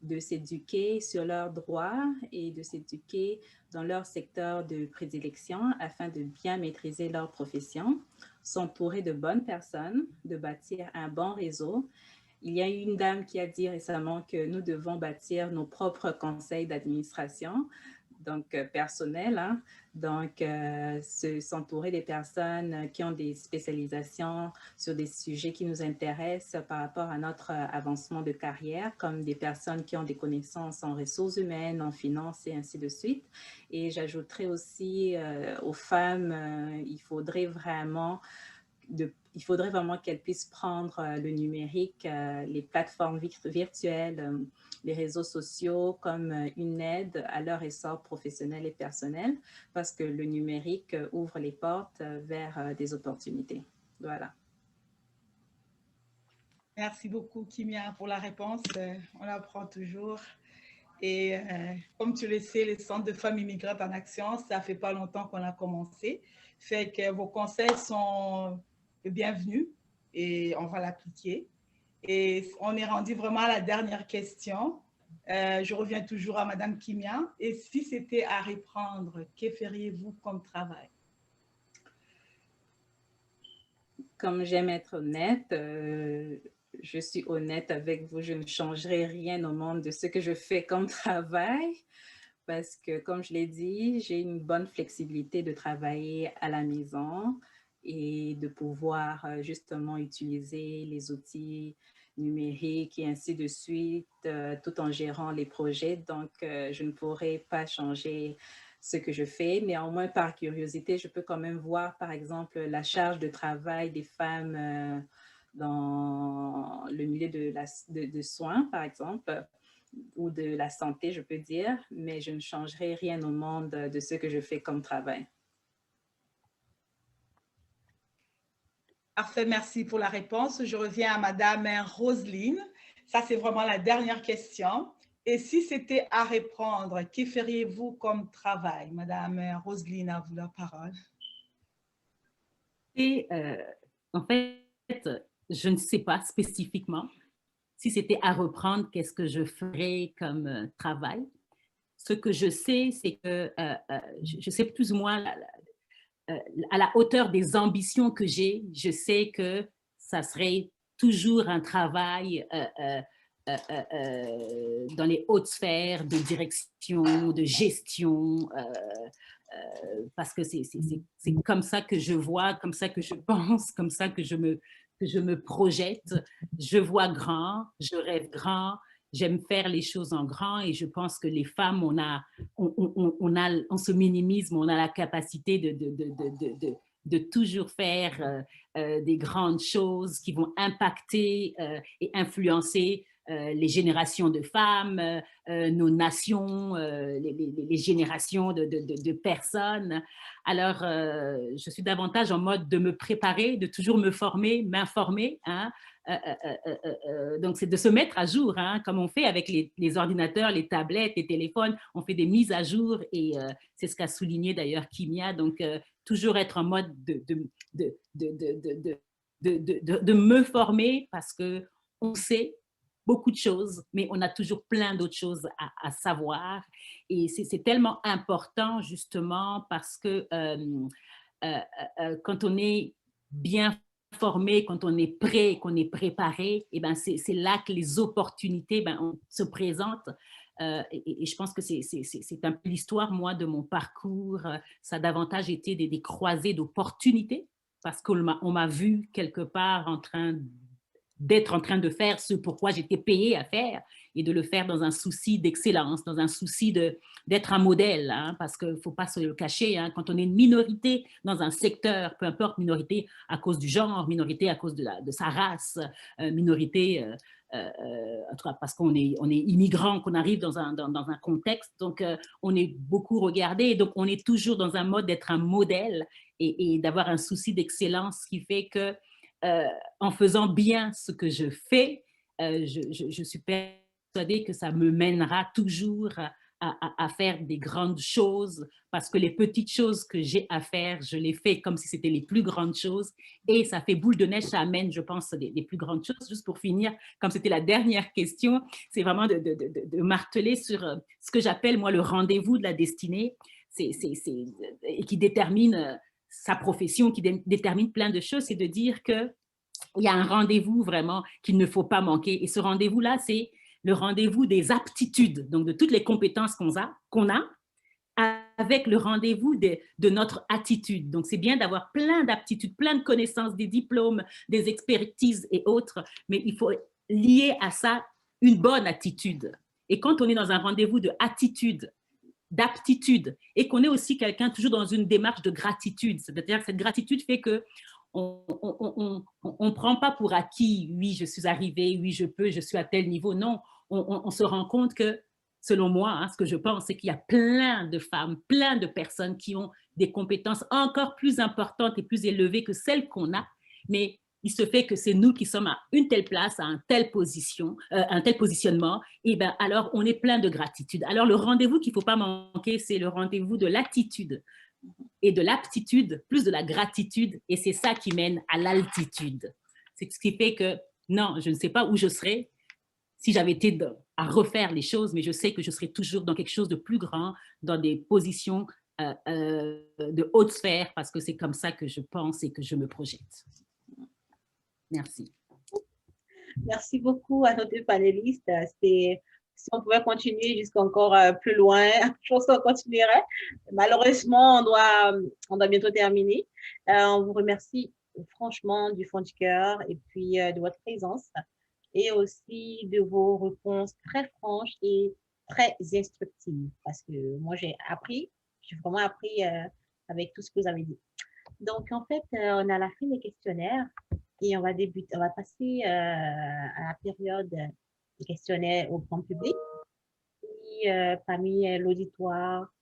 C: de s'éduquer sur leurs droits et de s'éduquer dans leur secteur de prédilection afin de bien maîtriser leur profession, s'entourer de bonnes personnes, de bâtir un bon réseau. Il y a une dame qui a dit récemment que nous devons bâtir nos propres conseils d'administration, donc personnels, hein? Donc s'entourer des personnes qui ont des spécialisations sur des sujets qui nous intéressent par rapport à notre avancement de carrière, comme des personnes qui ont des connaissances en ressources humaines, en finance et ainsi de suite. Et j'ajouterais aussi aux femmes, il faudrait vraiment qu'elles puissent prendre le numérique, les plateformes virtuelles, les réseaux sociaux comme une aide à leur essor professionnel et personnel, parce que le numérique ouvre les portes vers des opportunités. Voilà.
B: Merci beaucoup, Kimia, pour la réponse. On apprend toujours. Et comme tu le sais, les centres de femmes immigrantes en action, ça fait pas longtemps qu'on a commencé. Fait que vos conseils sont bienvenus et on va l'appliquer. Et on est rendu vraiment à la dernière question. Je reviens toujours à Madame Kimia. Et si c'était à reprendre, que feriez-vous comme travail?
C: Comme j'aime être honnête, je suis honnête avec vous, je ne changerai rien au monde de ce que je fais comme travail parce que, comme je l'ai dit, j'ai une bonne flexibilité de travailler à la maison et de pouvoir justement utiliser les outils numériques et ainsi de suite, tout en gérant les projets. Donc, je ne pourrais pas changer ce que je fais. Néanmoins, par curiosité, je peux quand même voir, par exemple, la charge de travail des femmes dans le milieu de soins, par exemple, ou de la santé, je peux dire, mais je ne changerai rien au monde de ce que je fais comme travail.
B: Parfait, merci pour la réponse. Je reviens à Madame Roselyne. Ça, c'est vraiment la dernière question. Et si c'était à reprendre, que feriez-vous comme travail? Madame Roselyne, à vous la parole.
D: Et en fait, je ne sais pas spécifiquement si c'était à reprendre, qu'est-ce que je ferais comme travail. Ce que je sais, c'est que je sais plus ou moins à la hauteur des ambitions que j'ai, je sais que ça serait toujours un travail dans les hautes sphères de direction, de gestion, parce que c'est comme ça que je vois, comme ça que je pense, comme ça que je me projette. Je vois grand, je rêve grand j'aime faire les choses en grand et je pense que les femmes, on se minimise, mais on a la capacité de toujours faire des grandes choses qui vont impacter et influencer les générations de femmes, nos nations, les générations de personnes. Alors, je suis davantage en mode de me préparer, de toujours me former, m'informer. Hein. Donc, c'est de se mettre à jour, hein, comme on fait avec les ordinateurs, les tablettes, les téléphones. On fait des mises à jour et c'est ce qu'a souligné d'ailleurs Kimia. Donc, toujours être en mode de me former parce qu'on sait beaucoup de choses, mais on a toujours plein d'autres choses à savoir. Et c'est tellement important justement parce que quand on est bien formé, quand on est prêt, qu'on est préparé, et ben c'est là que les opportunités se présentent. Et je pense que c'est un peu l'histoire, moi, de mon parcours. Ça a davantage été des croisées d'opportunités parce qu'on m'a vu quelque part d'être en train de faire ce pourquoi j'étais payée à faire et de le faire dans un souci d'excellence, dans un souci d'être un modèle, hein, parce qu'il ne faut pas se le cacher, hein, quand on est une minorité dans un secteur, peu importe, minorité à cause du genre, minorité à cause de sa race, minorité en tout cas parce qu'on est immigrant, qu'on arrive dans un contexte, donc on est beaucoup regardé, donc on est toujours dans un mode d'être un modèle et d'avoir un souci d'excellence qui fait que en faisant bien ce que je fais, je suis persuadée que ça me mènera toujours à faire des grandes choses parce que les petites choses que j'ai à faire, je les fais comme si c'était les plus grandes choses et ça fait boule de neige, ça amène, je pense, des plus grandes choses. Juste pour finir, comme c'était la dernière question, c'est vraiment de marteler sur ce que j'appelle, moi, le rendez-vous de la destinée et qui détermine sa profession, qui détermine plein de choses, c'est de dire qu'il y a un rendez-vous vraiment qu'il ne faut pas manquer. Et ce rendez-vous-là, c'est le rendez-vous des aptitudes, donc de toutes les compétences qu'on a avec le rendez-vous de notre attitude. Donc, c'est bien d'avoir plein d'aptitudes, plein de connaissances, des diplômes, des expertises et autres, mais il faut lier à ça une bonne attitude. Et quand on est dans un rendez-vous de attitude, d'aptitude et qu'on est aussi quelqu'un toujours dans une démarche de gratitude. C'est-à-dire que cette gratitude fait que on ne prend pas pour acquis, oui, je suis arrivée, oui, je peux, je suis à tel niveau. Non, on se rend compte que, selon moi, hein, ce que je pense, c'est qu'il y a plein de femmes, plein de personnes qui ont des compétences encore plus importantes et plus élevées que celles qu'on a, mais il se fait que c'est nous qui sommes à une telle place, à un tel positionnement, et bien alors on est plein de gratitude. Alors le rendez-vous qu'il ne faut pas manquer, c'est le rendez-vous de l'attitude et de l'aptitude, plus de la gratitude, et c'est ça qui mène à l'altitude. C'est ce qui fait que, non, je ne sais pas où je serais si j'avais été à refaire les choses, mais je sais que je serais toujours dans quelque chose de plus grand, dans des positions de haute sphère, parce que c'est comme ça que je pense et que je me projette. Merci.
A: Merci beaucoup à nos deux panélistes. Si on pouvait continuer jusqu'encore plus loin, je pense qu'on continuerait. Malheureusement, on doit bientôt terminer. On vous remercie franchement du fond du cœur et puis de votre présence et aussi de vos réponses très franches et très instructives parce que moi, j'ai vraiment appris avec tout ce que vous avez dit. Donc, en fait, on a la fin des questionnaires. Et on va passer à la période des questionnaires au grand public. Et parmi l'auditoire,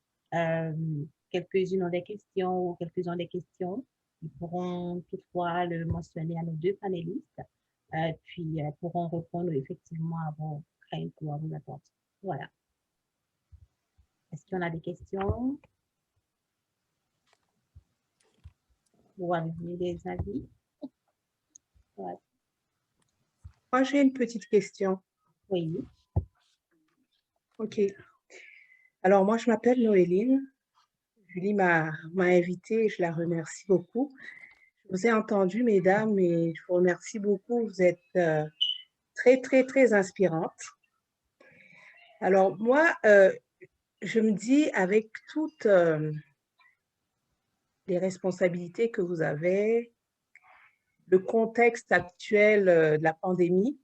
A: quelques-unes ont des questions ou quelques-uns ont des questions. Ils pourront toutefois le mentionner à nos deux panélistes, puis pourront répondre effectivement à vos craintes ou à vos attentes. Voilà. Est-ce qu'on a des questions? Ou avez-vous des avis? Ouais.
E: Moi, j'ai une petite question.
A: Oui.
E: OK. Alors, moi, je m'appelle Noéline. Julie m'a invitée et je la remercie beaucoup. Je vous ai entendu, mesdames, et je vous remercie beaucoup. Vous êtes très, très, très inspirantes. Alors, moi, je me dis, avec toutes les responsabilités que vous avez, le contexte actuel de la pandémie,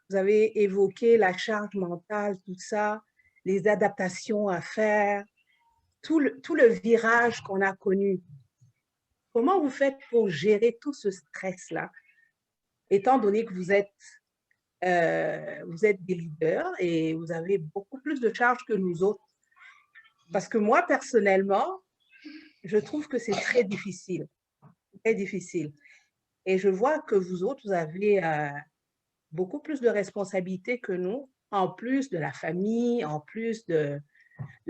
E: Vous avez évoqué la charge mentale, tout ça, les adaptations à faire, tout le virage qu'on a connu. Comment vous faites pour gérer tout ce stress-là, étant donné que vous êtes des leaders et vous avez beaucoup plus de charges que nous autres? Parce que moi, personnellement, je trouve que c'est très difficile. Très difficile. Et je vois que vous autres, vous avez beaucoup plus de responsabilités que nous, en plus de la famille, en plus de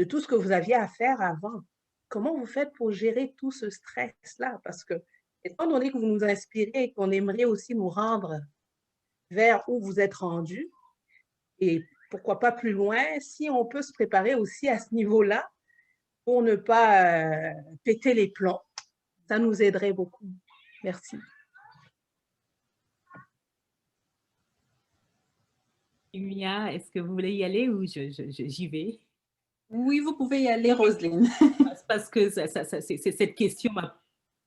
E: tout ce que vous aviez à faire avant. Comment vous faites pour gérer tout ce stress-là? Parce que, étant donné que vous nous inspirez et qu'on aimerait aussi nous rendre vers où vous êtes rendus, et pourquoi pas plus loin, si on peut se préparer aussi à ce niveau-là pour ne pas péter les plombs, ça nous aiderait beaucoup. Merci.
D: Mia, est-ce que vous voulez y aller ou j'y vais?
C: Oui, vous pouvez y aller, Roselyne.
D: Parce que cette question m'a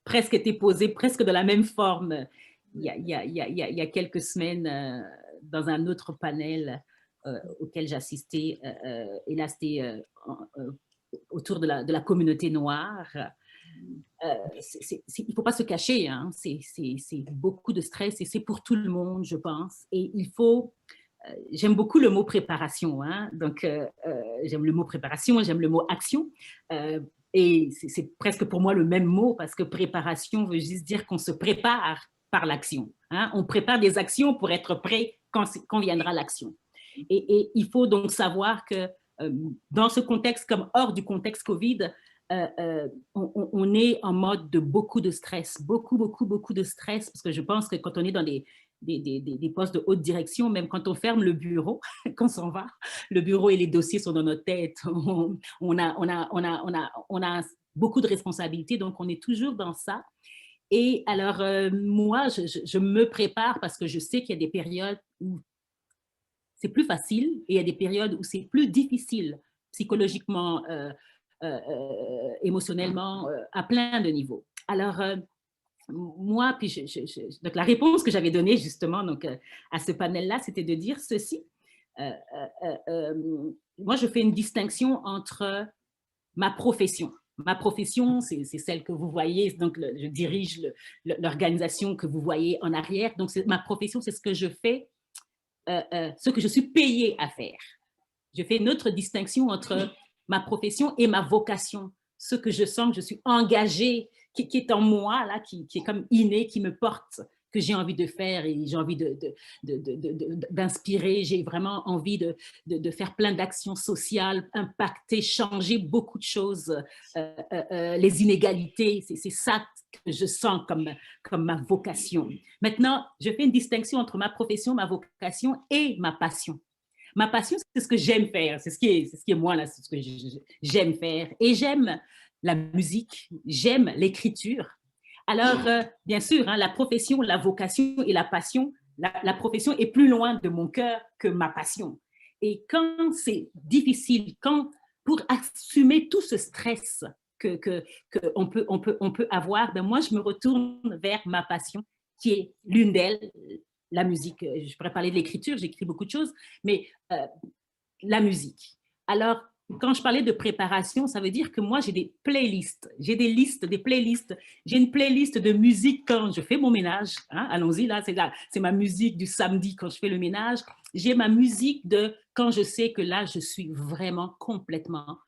D: presque été posée, presque de la même forme, il y a quelques semaines, dans un autre panel auquel j'assistais, et là c'était autour de la communauté noire. Il ne faut pas se cacher, hein, c'est beaucoup de stress et c'est pour tout le monde, je pense. Et il faut, j'aime beaucoup le mot préparation, hein, donc j'aime le mot préparation, j'aime le mot action. Et c'est presque pour moi le même mot parce que préparation veut juste dire qu'on se prépare par l'action. Hein, on prépare des actions pour être prêt quand viendra l'action. Et il faut donc savoir que dans ce contexte, comme hors du contexte COVID, on est en mode de beaucoup de stress, beaucoup de stress, parce que je pense que quand on est dans des postes de haute direction, même quand on ferme le bureau, quand on s'en va, le bureau et les dossiers sont dans notre tête, on a beaucoup de responsabilités, donc on est toujours dans ça. Et alors, moi, je me prépare parce que je sais qu'il y a des périodes où c'est plus facile et il y a des périodes où c'est plus difficile psychologiquement, émotionnellement, à plein de niveaux. Alors, moi, puis donc la réponse que j'avais donnée justement donc, à ce panel-là, c'était de dire ceci. Moi, je fais une distinction entre ma profession. Ma profession, c'est celle que vous voyez, donc je dirige l'organisation que vous voyez en arrière. Donc, ma profession, c'est ce que je fais, ce que je suis payée à faire. Je fais une autre distinction entre ma profession et ma vocation, ce que je sens que je suis engagée, qui est en moi, là, qui est comme inné, qui me porte, que j'ai envie de faire et j'ai envie d'inspirer, j'ai vraiment envie de faire plein d'actions sociales, impacter, changer beaucoup de choses, les inégalités, c'est ça que je sens comme ma vocation. Maintenant, je fais une distinction entre ma profession, ma vocation et ma passion. Ma passion, c'est ce que j'aime faire, c'est ce qui est moi, là, c'est ce que j'aime faire. Et j'aime la musique, j'aime l'écriture. Alors, bien sûr, hein, la profession, la vocation et la passion, la profession est plus loin de mon cœur que ma passion. Et quand c'est difficile, pour assumer tout ce stress qu'on peut avoir, ben moi, je me retourne vers ma passion, qui est l'une d'elles, la musique. Je pourrais parler de l'écriture, j'écris beaucoup de choses, mais la musique. Alors, quand je parlais de préparation, ça veut dire que moi, j'ai des playlists, j'ai des playlists. J'ai une playlist de musique quand je fais mon ménage. Hein, allons-y, là, c'est ma musique du samedi quand je fais le ménage. J'ai ma musique de quand je sais que là, je suis vraiment complètement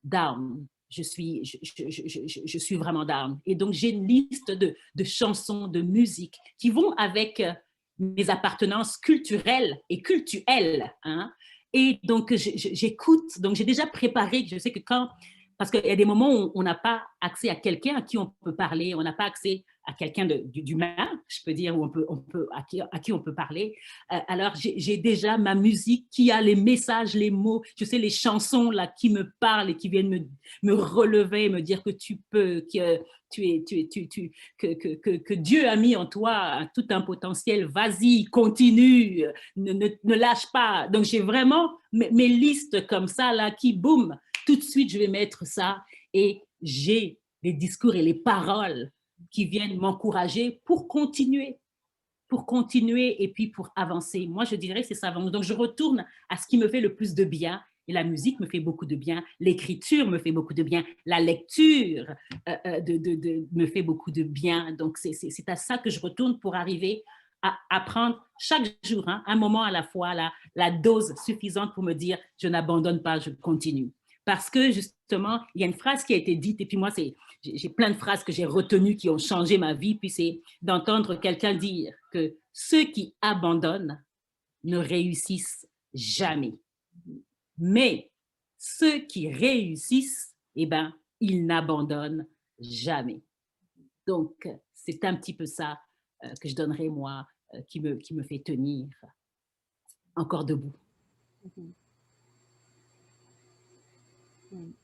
D: down. Je suis vraiment down. Et donc, j'ai une liste de chansons, de musique qui vont avec mes appartenances culturelles et cultuelles. Hein. Et donc, j'écoute. Donc, j'ai déjà préparé. Je sais que parce qu'il y a des moments où on n'a pas accès à quelqu'un à qui on peut parler, on n'a pas accès à quelqu'un d'humain, je peux dire, à qui on peut parler. Alors, j'ai déjà ma musique qui a les messages, les mots, je sais, les chansons là, qui me parlent et qui viennent me relever, me dire que tu peux, que Dieu a mis en toi tout un potentiel. Vas-y, continue, ne lâche pas. Donc, j'ai vraiment mes listes comme ça, là, qui, boum, tout de suite, je vais mettre ça et j'ai les discours et les paroles qui viennent m'encourager pour continuer pour continuer et puis pour avancer. Moi, je dirais que c'est ça. Donc, je retourne à ce qui me fait le plus de bien. Et la musique me fait beaucoup de bien, l'écriture me fait beaucoup de bien, la lecture me fait beaucoup de bien. Donc, c'est à ça que je retourne pour arriver à apprendre chaque jour, hein, un moment à la fois, la dose suffisante pour me dire « je n'abandonne pas, je continue ». Parce que justement, il y a une phrase qui a été dite, et puis moi, j'ai plein de phrases que j'ai retenues qui ont changé ma vie, puis c'est d'entendre quelqu'un dire que ceux qui abandonnent ne réussissent jamais. Mais ceux qui réussissent, eh ben, ils n'abandonnent jamais. Donc, c'est un petit peu ça que je donnerais, moi, qui me fait tenir encore debout.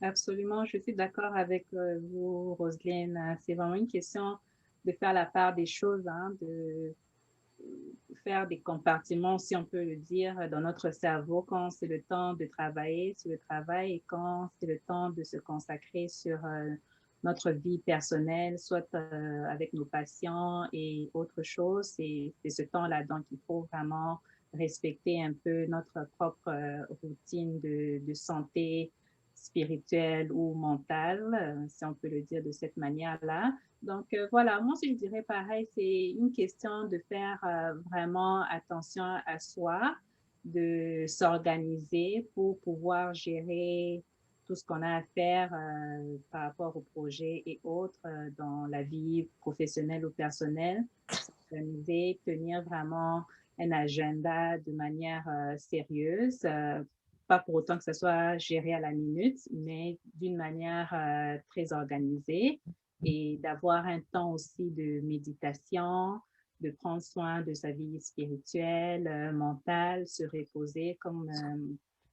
C: Absolument, je suis d'accord avec vous, Roselyne. C'est vraiment une question de faire la part des choses, hein, de faire des compartiments, si on peut le dire, dans notre cerveau quand c'est le temps de travailler sur le travail et quand c'est le temps de se consacrer sur notre vie personnelle, soit avec nos patients et autre chose. C'est ce temps-là, donc il faut vraiment respecter un peu notre propre routine de santé spirituelle ou mentale, si on peut le dire de cette manière-là. Donc, voilà, moi, je dirais pareil, c'est une question de faire vraiment attention à soi, de s'organiser pour pouvoir gérer tout ce qu'on a à faire par rapport aux projets et autres dans la vie professionnelle ou personnelle, s'organiser, tenir vraiment un agenda de manière sérieuse, pas pour autant que ce soit géré à la minute, mais d'une manière très organisée et d'avoir un temps aussi de méditation, de prendre soin de sa vie spirituelle, mentale, se reposer, comme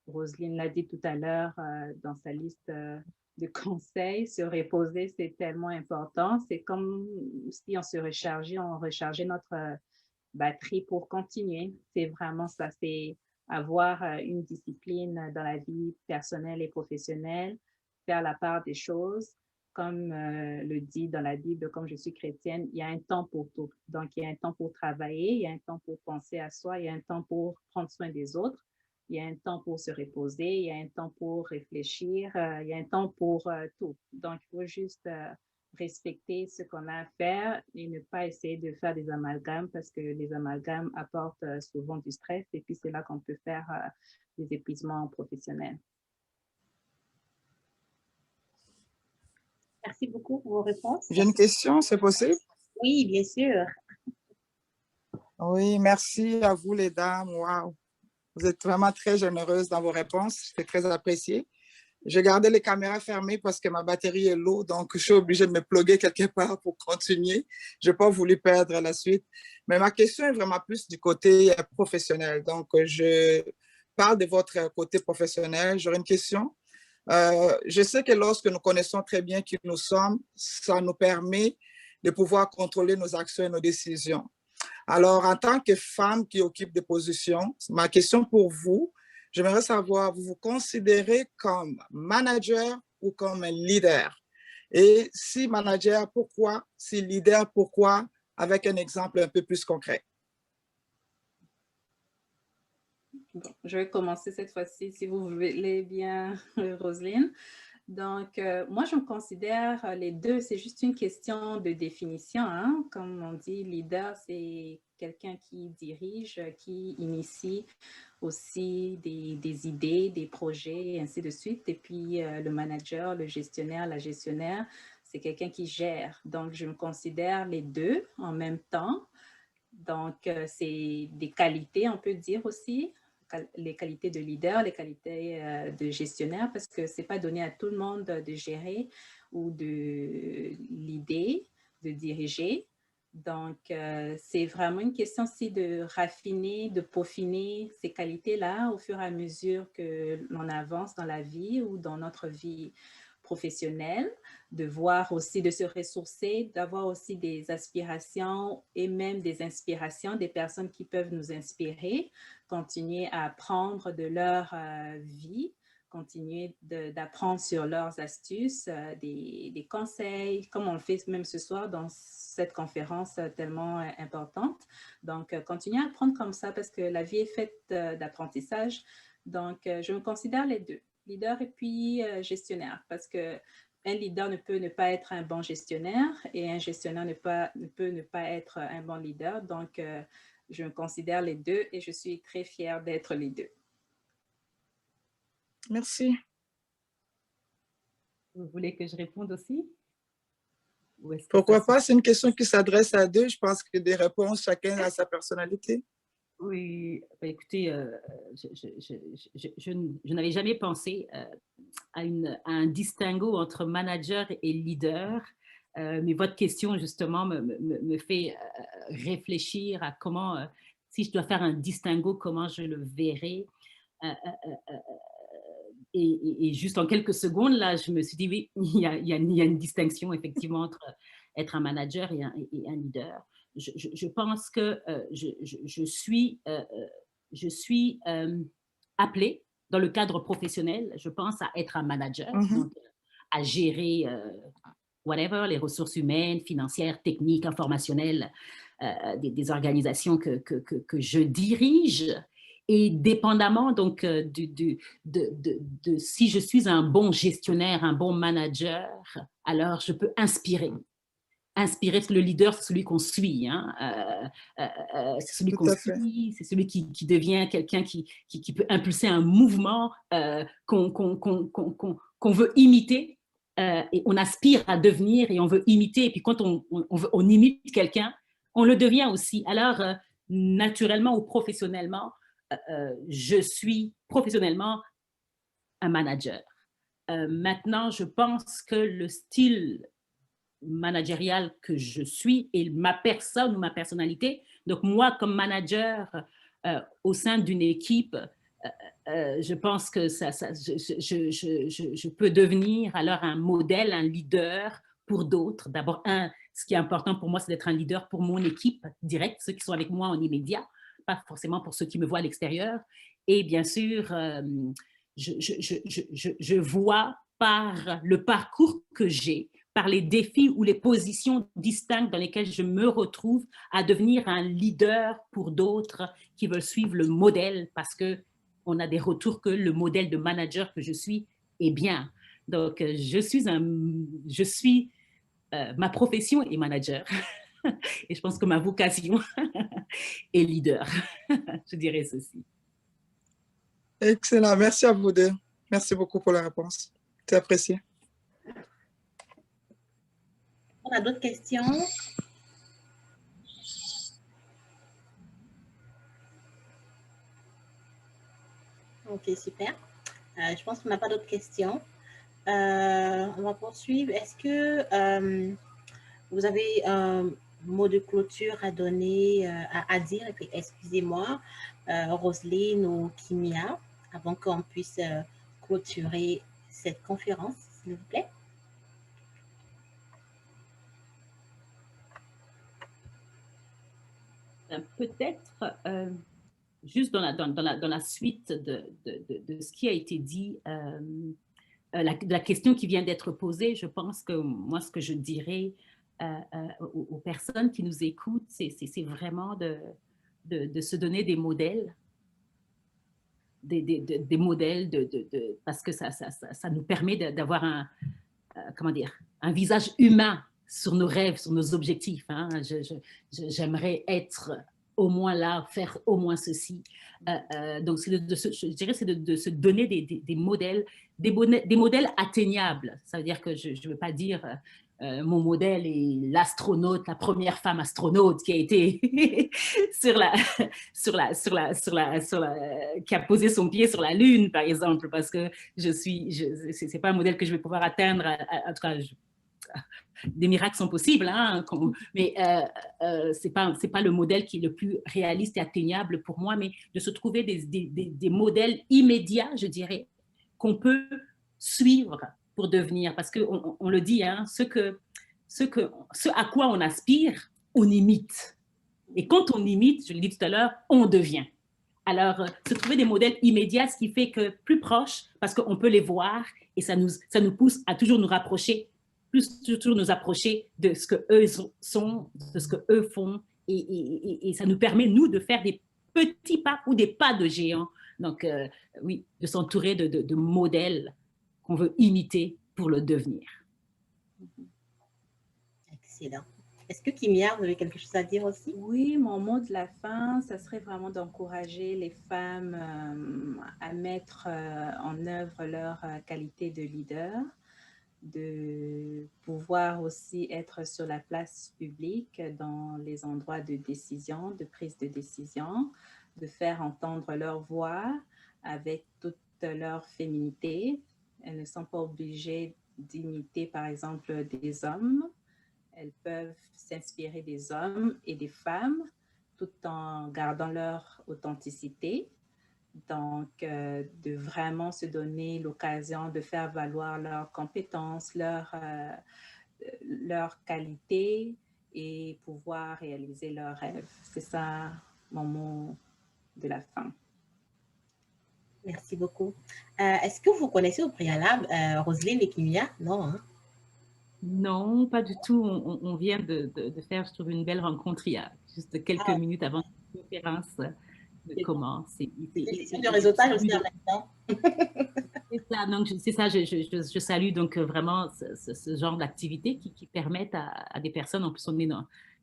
C: Roselyne l'a dit tout à l'heure dans sa liste de conseils. Se reposer, c'est tellement important. C'est comme si on se rechargeait, on rechargeait notre batterie pour continuer. C'est vraiment ça, c'est avoir une discipline dans la vie personnelle et professionnelle, faire la part des choses. Comme le dit dans la Bible, comme je suis chrétienne, il y a un temps pour tout. Donc, il y a un temps pour travailler, il y a un temps pour penser à soi, il y a un temps pour prendre soin des autres, il y a un temps pour se reposer, il y a un temps pour réfléchir, il y a un temps pour tout. Donc, il faut juste respecter ce qu'on a à faire et ne pas essayer de faire des amalgames parce que les amalgames apportent souvent du stress et puis c'est là qu'on peut faire des épuisements professionnels.
A: Merci beaucoup pour vos réponses.
F: J'ai une question, c'est possible?
A: Oui, bien sûr.
F: Oui, merci à vous les dames. Wow. Vous êtes vraiment très généreuses dans vos réponses. C'est très apprécié. J'ai gardé les caméras fermées parce que ma batterie est low, donc je suis obligée de me plugger quelque part pour continuer. Je n'ai pas voulu perdre la suite. Mais ma question est vraiment plus du côté professionnel. Donc, je parle de votre côté professionnel. J'aurais une question. Je sais que lorsque nous connaissons très bien qui nous sommes, ça nous permet de pouvoir contrôler nos actions et nos décisions. Alors, en tant que femme qui occupe des positions, ma question pour vous, j'aimerais savoir, vous vous considérez comme manager ou comme un leader? Et si manager, pourquoi? Si leader, pourquoi? Avec un exemple un peu plus concret.
C: Bon, je vais commencer cette fois-ci, si vous voulez bien, Roselyne. Donc, moi, je me considère les deux, c'est juste une question de définition. Hein? Comme on dit, leader, c'est quelqu'un qui dirige, qui initie aussi des idées, des projets, et ainsi de suite. Et puis, le manager, le gestionnaire, la gestionnaire, c'est quelqu'un qui gère. Donc, je me considère les deux en même temps. Donc, c'est des qualités, on peut dire aussi, les qualités de leader, les qualités de gestionnaire, parce que ce n'est pas donné à tout le monde de gérer ou de l'idée, de diriger. Donc, c'est vraiment une question aussi de raffiner, de peaufiner ces qualités-là au fur et à mesure que l'on avance dans la vie ou dans notre vie professionnelle, de voir aussi, de se ressourcer, d'avoir aussi des aspirations et même des inspirations, des personnes qui peuvent nous inspirer, continuer à apprendre de leur vie continuer d'apprendre sur leurs astuces, des conseils, comme on le fait même ce soir dans cette conférence tellement importante. Donc, continuer à apprendre comme ça parce que la vie est faite d'apprentissage. Donc, je me considère les deux, leader et puis gestionnaire, parce que un leader ne peut ne pas être un bon gestionnaire et un gestionnaire ne peut ne pas être un bon leader. Donc, je me considère les deux et je suis très fière d'être les deux.
F: Merci.
D: Vous voulez que je réponde aussi?
F: Pourquoi pas? C'est une question qui s'adresse à deux. Je pense que des réponses, chacun a sa personnalité.
D: Oui, écoutez, je n'avais jamais pensé à un distinguo entre manager et leader, mais votre question justement me fait réfléchir à comment, si je dois faire un distinguo, comment je le verrai. Et juste en quelques secondes, là, je me suis dit, oui, il y a une distinction effectivement entre être un manager et un leader. Je pense que je suis appelée dans le cadre professionnel, je pense à être un manager, donc à gérer whatever, les ressources humaines, financières, techniques, informationnelles, des organisations que je dirige. Et dépendamment donc de si je suis un bon gestionnaire, un bon manager, alors je peux inspirer. Inspirer, parce que le leader, c'est celui qu'on suit. Hein. C'est celui qu'on suit, c'est celui qui devient quelqu'un qui peut impulser un mouvement qu'on veut imiter et on aspire à devenir et on veut imiter. Et puis quand on imite quelqu'un, on le devient aussi. Alors, naturellement ou professionnellement, je suis professionnellement un manager. Maintenant, je pense que le style managérial que je suis et ma personne ou ma personnalité, donc moi comme manager au sein d'une équipe, je pense que je peux devenir alors un modèle, un leader pour d'autres. D'abord, ce qui est important pour moi, c'est d'être un leader pour mon équipe directe, ceux qui sont avec moi en immédiat, pas forcément pour ceux qui me voient à l'extérieur. Et bien sûr, je vois par le parcours que j'ai, par les défis ou les positions distinctes dans lesquelles je me retrouve, à devenir un leader pour d'autres qui veulent suivre le modèle parce qu'on a des retours que le modèle de manager que je suis est bien. Donc, ma profession est manager et je pense que ma vocation est leader. Je dirais ceci.
F: Excellent. Merci à vous deux. Merci beaucoup pour la réponse. C'est apprécié.
A: On a d'autres questions? Ok, super. Je pense qu'on n'a pas d'autres questions. On va poursuivre. Est-ce que vous avez un mot de clôture à donner, à dire? Et puis, excusez-moi, Roselyne ou Kimia, avant qu'on puisse clôturer cette conférence, s'il vous plaît.
D: Peut-être, juste dans la suite de ce qui a été dit, la question qui vient d'être posée, je pense que moi, ce que je dirais aux personnes qui nous écoutent, c'est vraiment de se donner des modèles, des modèles, parce que ça nous permet d'avoir un visage humain sur nos rêves, sur nos objectifs. Hein. J'aimerais être au moins là, faire au moins ceci. Donc, je dirais, c'est de se donner des modèles, des modèles atteignables. Ça veut dire que je ne veux pas dire mon modèle est l'astronaute, la première femme astronaute qui a été qui a posé son pied sur la Lune, par exemple, parce que c'est pas un modèle que je vais pouvoir atteindre. En tout cas, des miracles sont possibles, hein, mais c'est pas le modèle qui est le plus réaliste et atteignable pour moi, mais de se trouver des modèles immédiats, je dirais, qu'on peut suivre pour devenir, parce qu'on le dit, hein, ce à quoi on aspire, on imite. Et quand on imite, je l'ai dit tout à l'heure, on devient. Alors, se trouver des modèles immédiats, ce qui fait que plus proches, parce qu'on peut les voir et ça nous pousse à toujours nous rapprocher, toujours nous approcher de ce qu'eux sont, de ce qu'eux font. Et ça nous permet, nous, de faire des petits pas ou des pas de géants. Donc, oui, de s'entourer de modèles qu'on veut imiter pour le devenir.
A: Excellent. Est-ce que Kimia, vous avez quelque chose à dire aussi?
C: Oui, mon mot de la fin, ça serait vraiment d'encourager les femmes à mettre en œuvre leur qualité de leader, de pouvoir aussi être sur la place publique dans les endroits de décision, de prise de décision, de faire entendre leur voix avec toute leur féminité. Elles ne sont pas obligées d'imiter, par exemple, des hommes. Elles peuvent s'inspirer des hommes et des femmes tout en gardant leur authenticité. Donc, de vraiment se donner l'occasion de faire valoir leurs compétences, leurs qualités et pouvoir réaliser leurs rêves. C'est ça mon mot de la fin.
A: Merci beaucoup. Est-ce que vous connaissez au préalable Roselyne et Kimia? Non, hein?
D: Non, pas du tout. On vient de faire, je trouve, une belle rencontre il y a juste quelques minutes avant que la conférence ne commence.
A: C'est une session de réseautage aussi en même temps.
D: C'est ça, donc c'est ça, je salue donc vraiment ce genre d'activité qui permettent à des personnes, en plus on est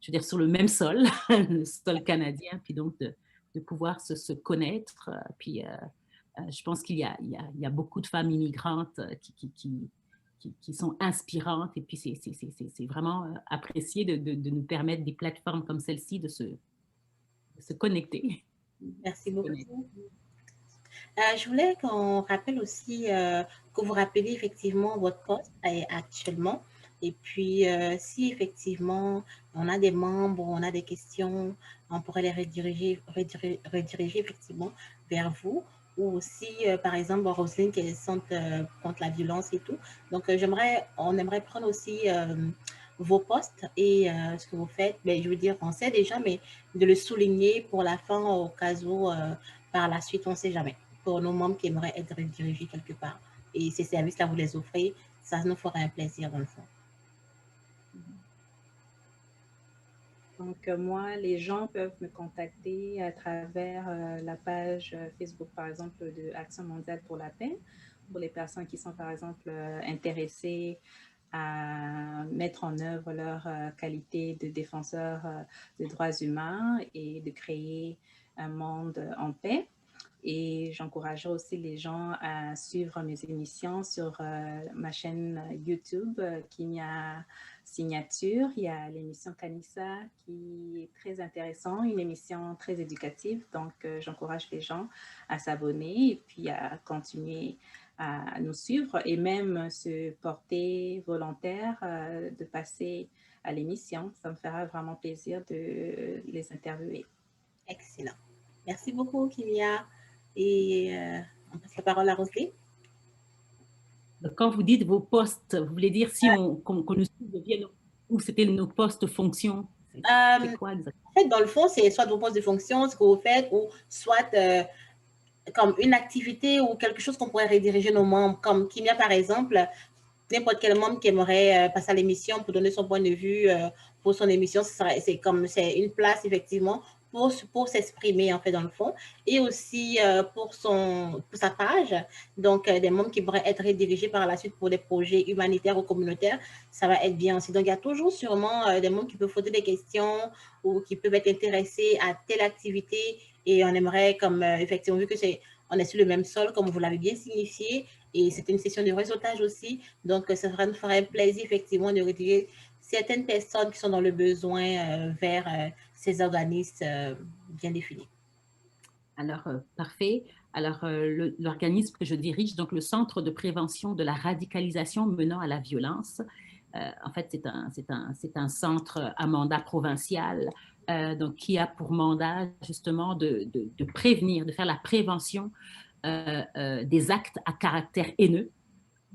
D: je veux dire, sur le même sol, le sol canadien, puis donc de pouvoir se connaître. Puis je pense qu'il y a beaucoup de femmes immigrantes qui sont inspirantes, et puis c'est vraiment apprécié de nous permettre des plateformes comme celle-ci de se connecter.
A: Merci beaucoup. Je voulais qu'on rappelle aussi, que vous rappeliez effectivement votre poste actuellement. Et puis, si effectivement on a des membres, on a des questions, on pourrait les rediriger effectivement vers vous. Ou aussi, par exemple, Roselyne qui est centre contre la violence et tout. Donc, on aimerait prendre aussi vos postes et ce que vous faites. Mais je veux dire, on sait déjà, mais de le souligner pour la fin au cas où, par la suite, on ne sait jamais. Pour nos membres qui aimeraient être redirigés quelque part. Et ces services-là, vous les offrez, ça nous fera un plaisir dans le fond.
C: Donc, moi, les gens peuvent me contacter à travers la page Facebook, par exemple, de Action mondiale pour la paix, pour les personnes qui sont, par exemple, intéressées à mettre en œuvre leur qualité de défenseur des droits humains et de créer un monde en paix. Et j'encouragerai aussi les gens à suivre mes émissions sur ma chaîne YouTube, Kimia Signature. Il y a l'émission Kanissa qui est très intéressante, une émission très éducative. Donc, j'encourage les gens à s'abonner et puis à continuer à nous suivre et même se porter volontaire de passer à l'émission. Ça me fera vraiment plaisir de les interviewer.
A: Excellent. Merci beaucoup, Kimia. Et on passe la parole à Roselyne.
D: Quand vous dites vos postes, vous voulez dire si qu'on nous suit, où c'était nos postes fonctions? C'est quoi exactement?
A: En fait, dans le fond, c'est soit vos postes de fonction, ce que vous faites, ou soit comme une activité ou quelque chose qu'on pourrait rediriger nos membres. Comme Kimia, par exemple, n'importe quel membre qui aimerait passer à l'émission pour donner son point de vue pour son émission, c'est une place, effectivement, pour s'exprimer, en fait, dans le fond. Et aussi pour sa page, donc des membres qui pourraient être redirigés par la suite pour des projets humanitaires ou communautaires, ça va être bien aussi. Donc, il y a toujours sûrement des membres qui peuvent poser des questions ou qui peuvent être intéressés à telle activité et on aimerait, comme effectivement, vu que on est sur le même sol, comme vous l'avez bien signifié, et c'était une session de réseautage aussi, donc ça nous ferait plaisir, effectivement, de rediriger certaines personnes qui sont dans le besoin vers ces organismes bien définis.
D: Alors, parfait. Alors, l'organisme que je dirige, donc le Centre de prévention de la radicalisation menant à la violence, en fait, c'est un centre à mandat provincial, donc qui a pour mandat justement de prévenir, de faire la prévention des actes à caractère haineux,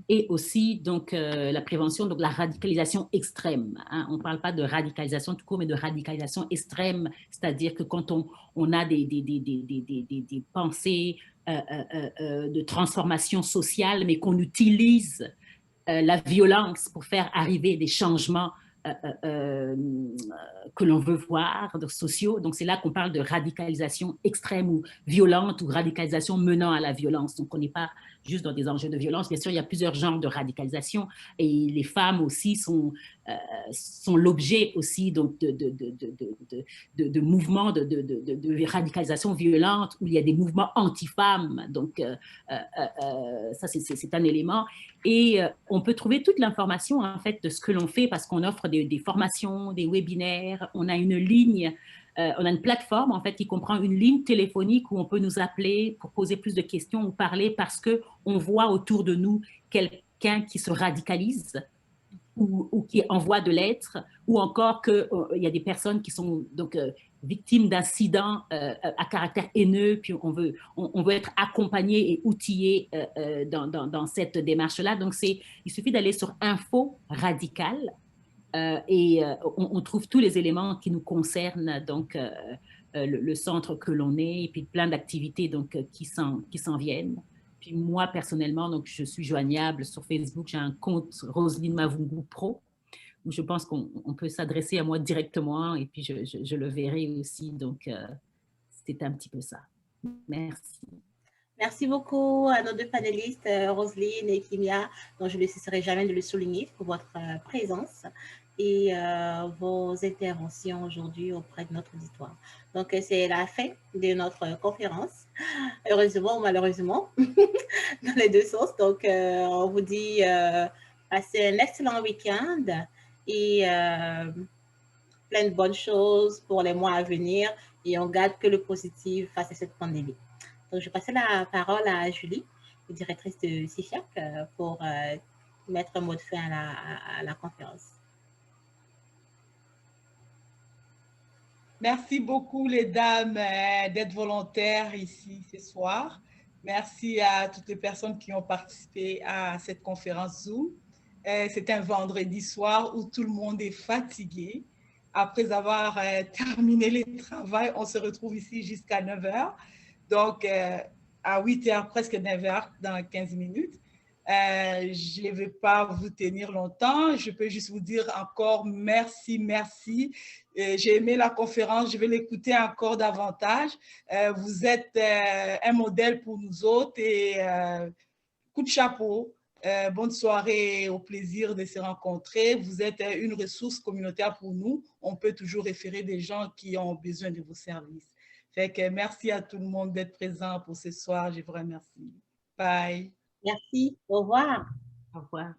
D: et aussi donc, la prévention de la radicalisation extrême. Hein. On ne parle pas de radicalisation tout court, mais de radicalisation extrême, c'est-à-dire que quand on a des pensées de transformation sociale, mais qu'on utilise la violence pour faire arriver des changements que l'on veut voir, sociaux. Donc, c'est là qu'on parle de radicalisation extrême ou violente ou radicalisation menant à la violence. Donc, on n'est pas juste dans des enjeux de violence. Bien sûr, il y a plusieurs genres de radicalisation et les femmes aussi sont l'objet aussi donc, de mouvements de radicalisation violente où il y a des mouvements anti-femmes. Donc, ça, c'est un élément. Et on peut trouver toute l'information en fait de ce que l'on fait parce qu'on offre des formations, des webinaires. On a une ligne, on a une plateforme en fait qui comprend une ligne téléphonique où on peut nous appeler pour poser plus de questions ou parler parce qu'on voit autour de nous quelqu'un qui se radicalise ou qui envoie de l'être, ou encore qu'il y a des personnes qui sont donc, victimes d'incidents à caractère haineux, puis on veut être accompagné et outillé dans cette démarche-là. Donc, il suffit d'aller sur Info Radicale et on trouve tous les éléments qui nous concernent, donc le centre que l'on est, et puis plein d'activités donc, qui s'en viennent. Puis moi, personnellement, donc, je suis joignable sur Facebook. J'ai un compte Roseline Mavungu Pro, où je pense qu'on peut s'adresser à moi directement et puis je le verrai aussi. Donc, c'est un petit peu ça. Merci.
A: Merci beaucoup à nos deux panélistes, Roseline et Kimia, dont je ne cesserai jamais de le souligner pour votre présence et vos interventions aujourd'hui auprès de notre auditoire. Donc, c'est la fin de notre conférence, heureusement ou malheureusement, dans les deux sens. Donc, on vous dit passez un excellent week-end et plein de bonnes choses pour les mois à venir et on garde que le positif face à cette pandémie. Donc, je vais passer la parole à Julie, directrice de CIFIAC, pour mettre un mot de fin à la conférence.
B: Merci beaucoup, les dames, d'être volontaires ici ce soir. Merci à toutes les personnes qui ont participé à cette conférence Zoom. C'est un vendredi soir où tout le monde est fatigué. Après avoir terminé le travail, on se retrouve ici jusqu'à 9 h. Donc, à 8 h, presque 9 h, dans 15 minutes. Je ne vais pas vous tenir longtemps. Je peux juste vous dire encore merci, merci. J'ai aimé la conférence. Je vais l'écouter encore davantage. Vous êtes un modèle pour nous autres et coup de chapeau. Bonne soirée, au plaisir de se rencontrer. Vous êtes une ressource communautaire pour nous. On peut toujours référer des gens qui ont besoin de vos services. Fait que merci à tout le monde d'être présent pour ce soir. Je vous remercie. Bye.
A: Merci. Au revoir.
D: Au revoir.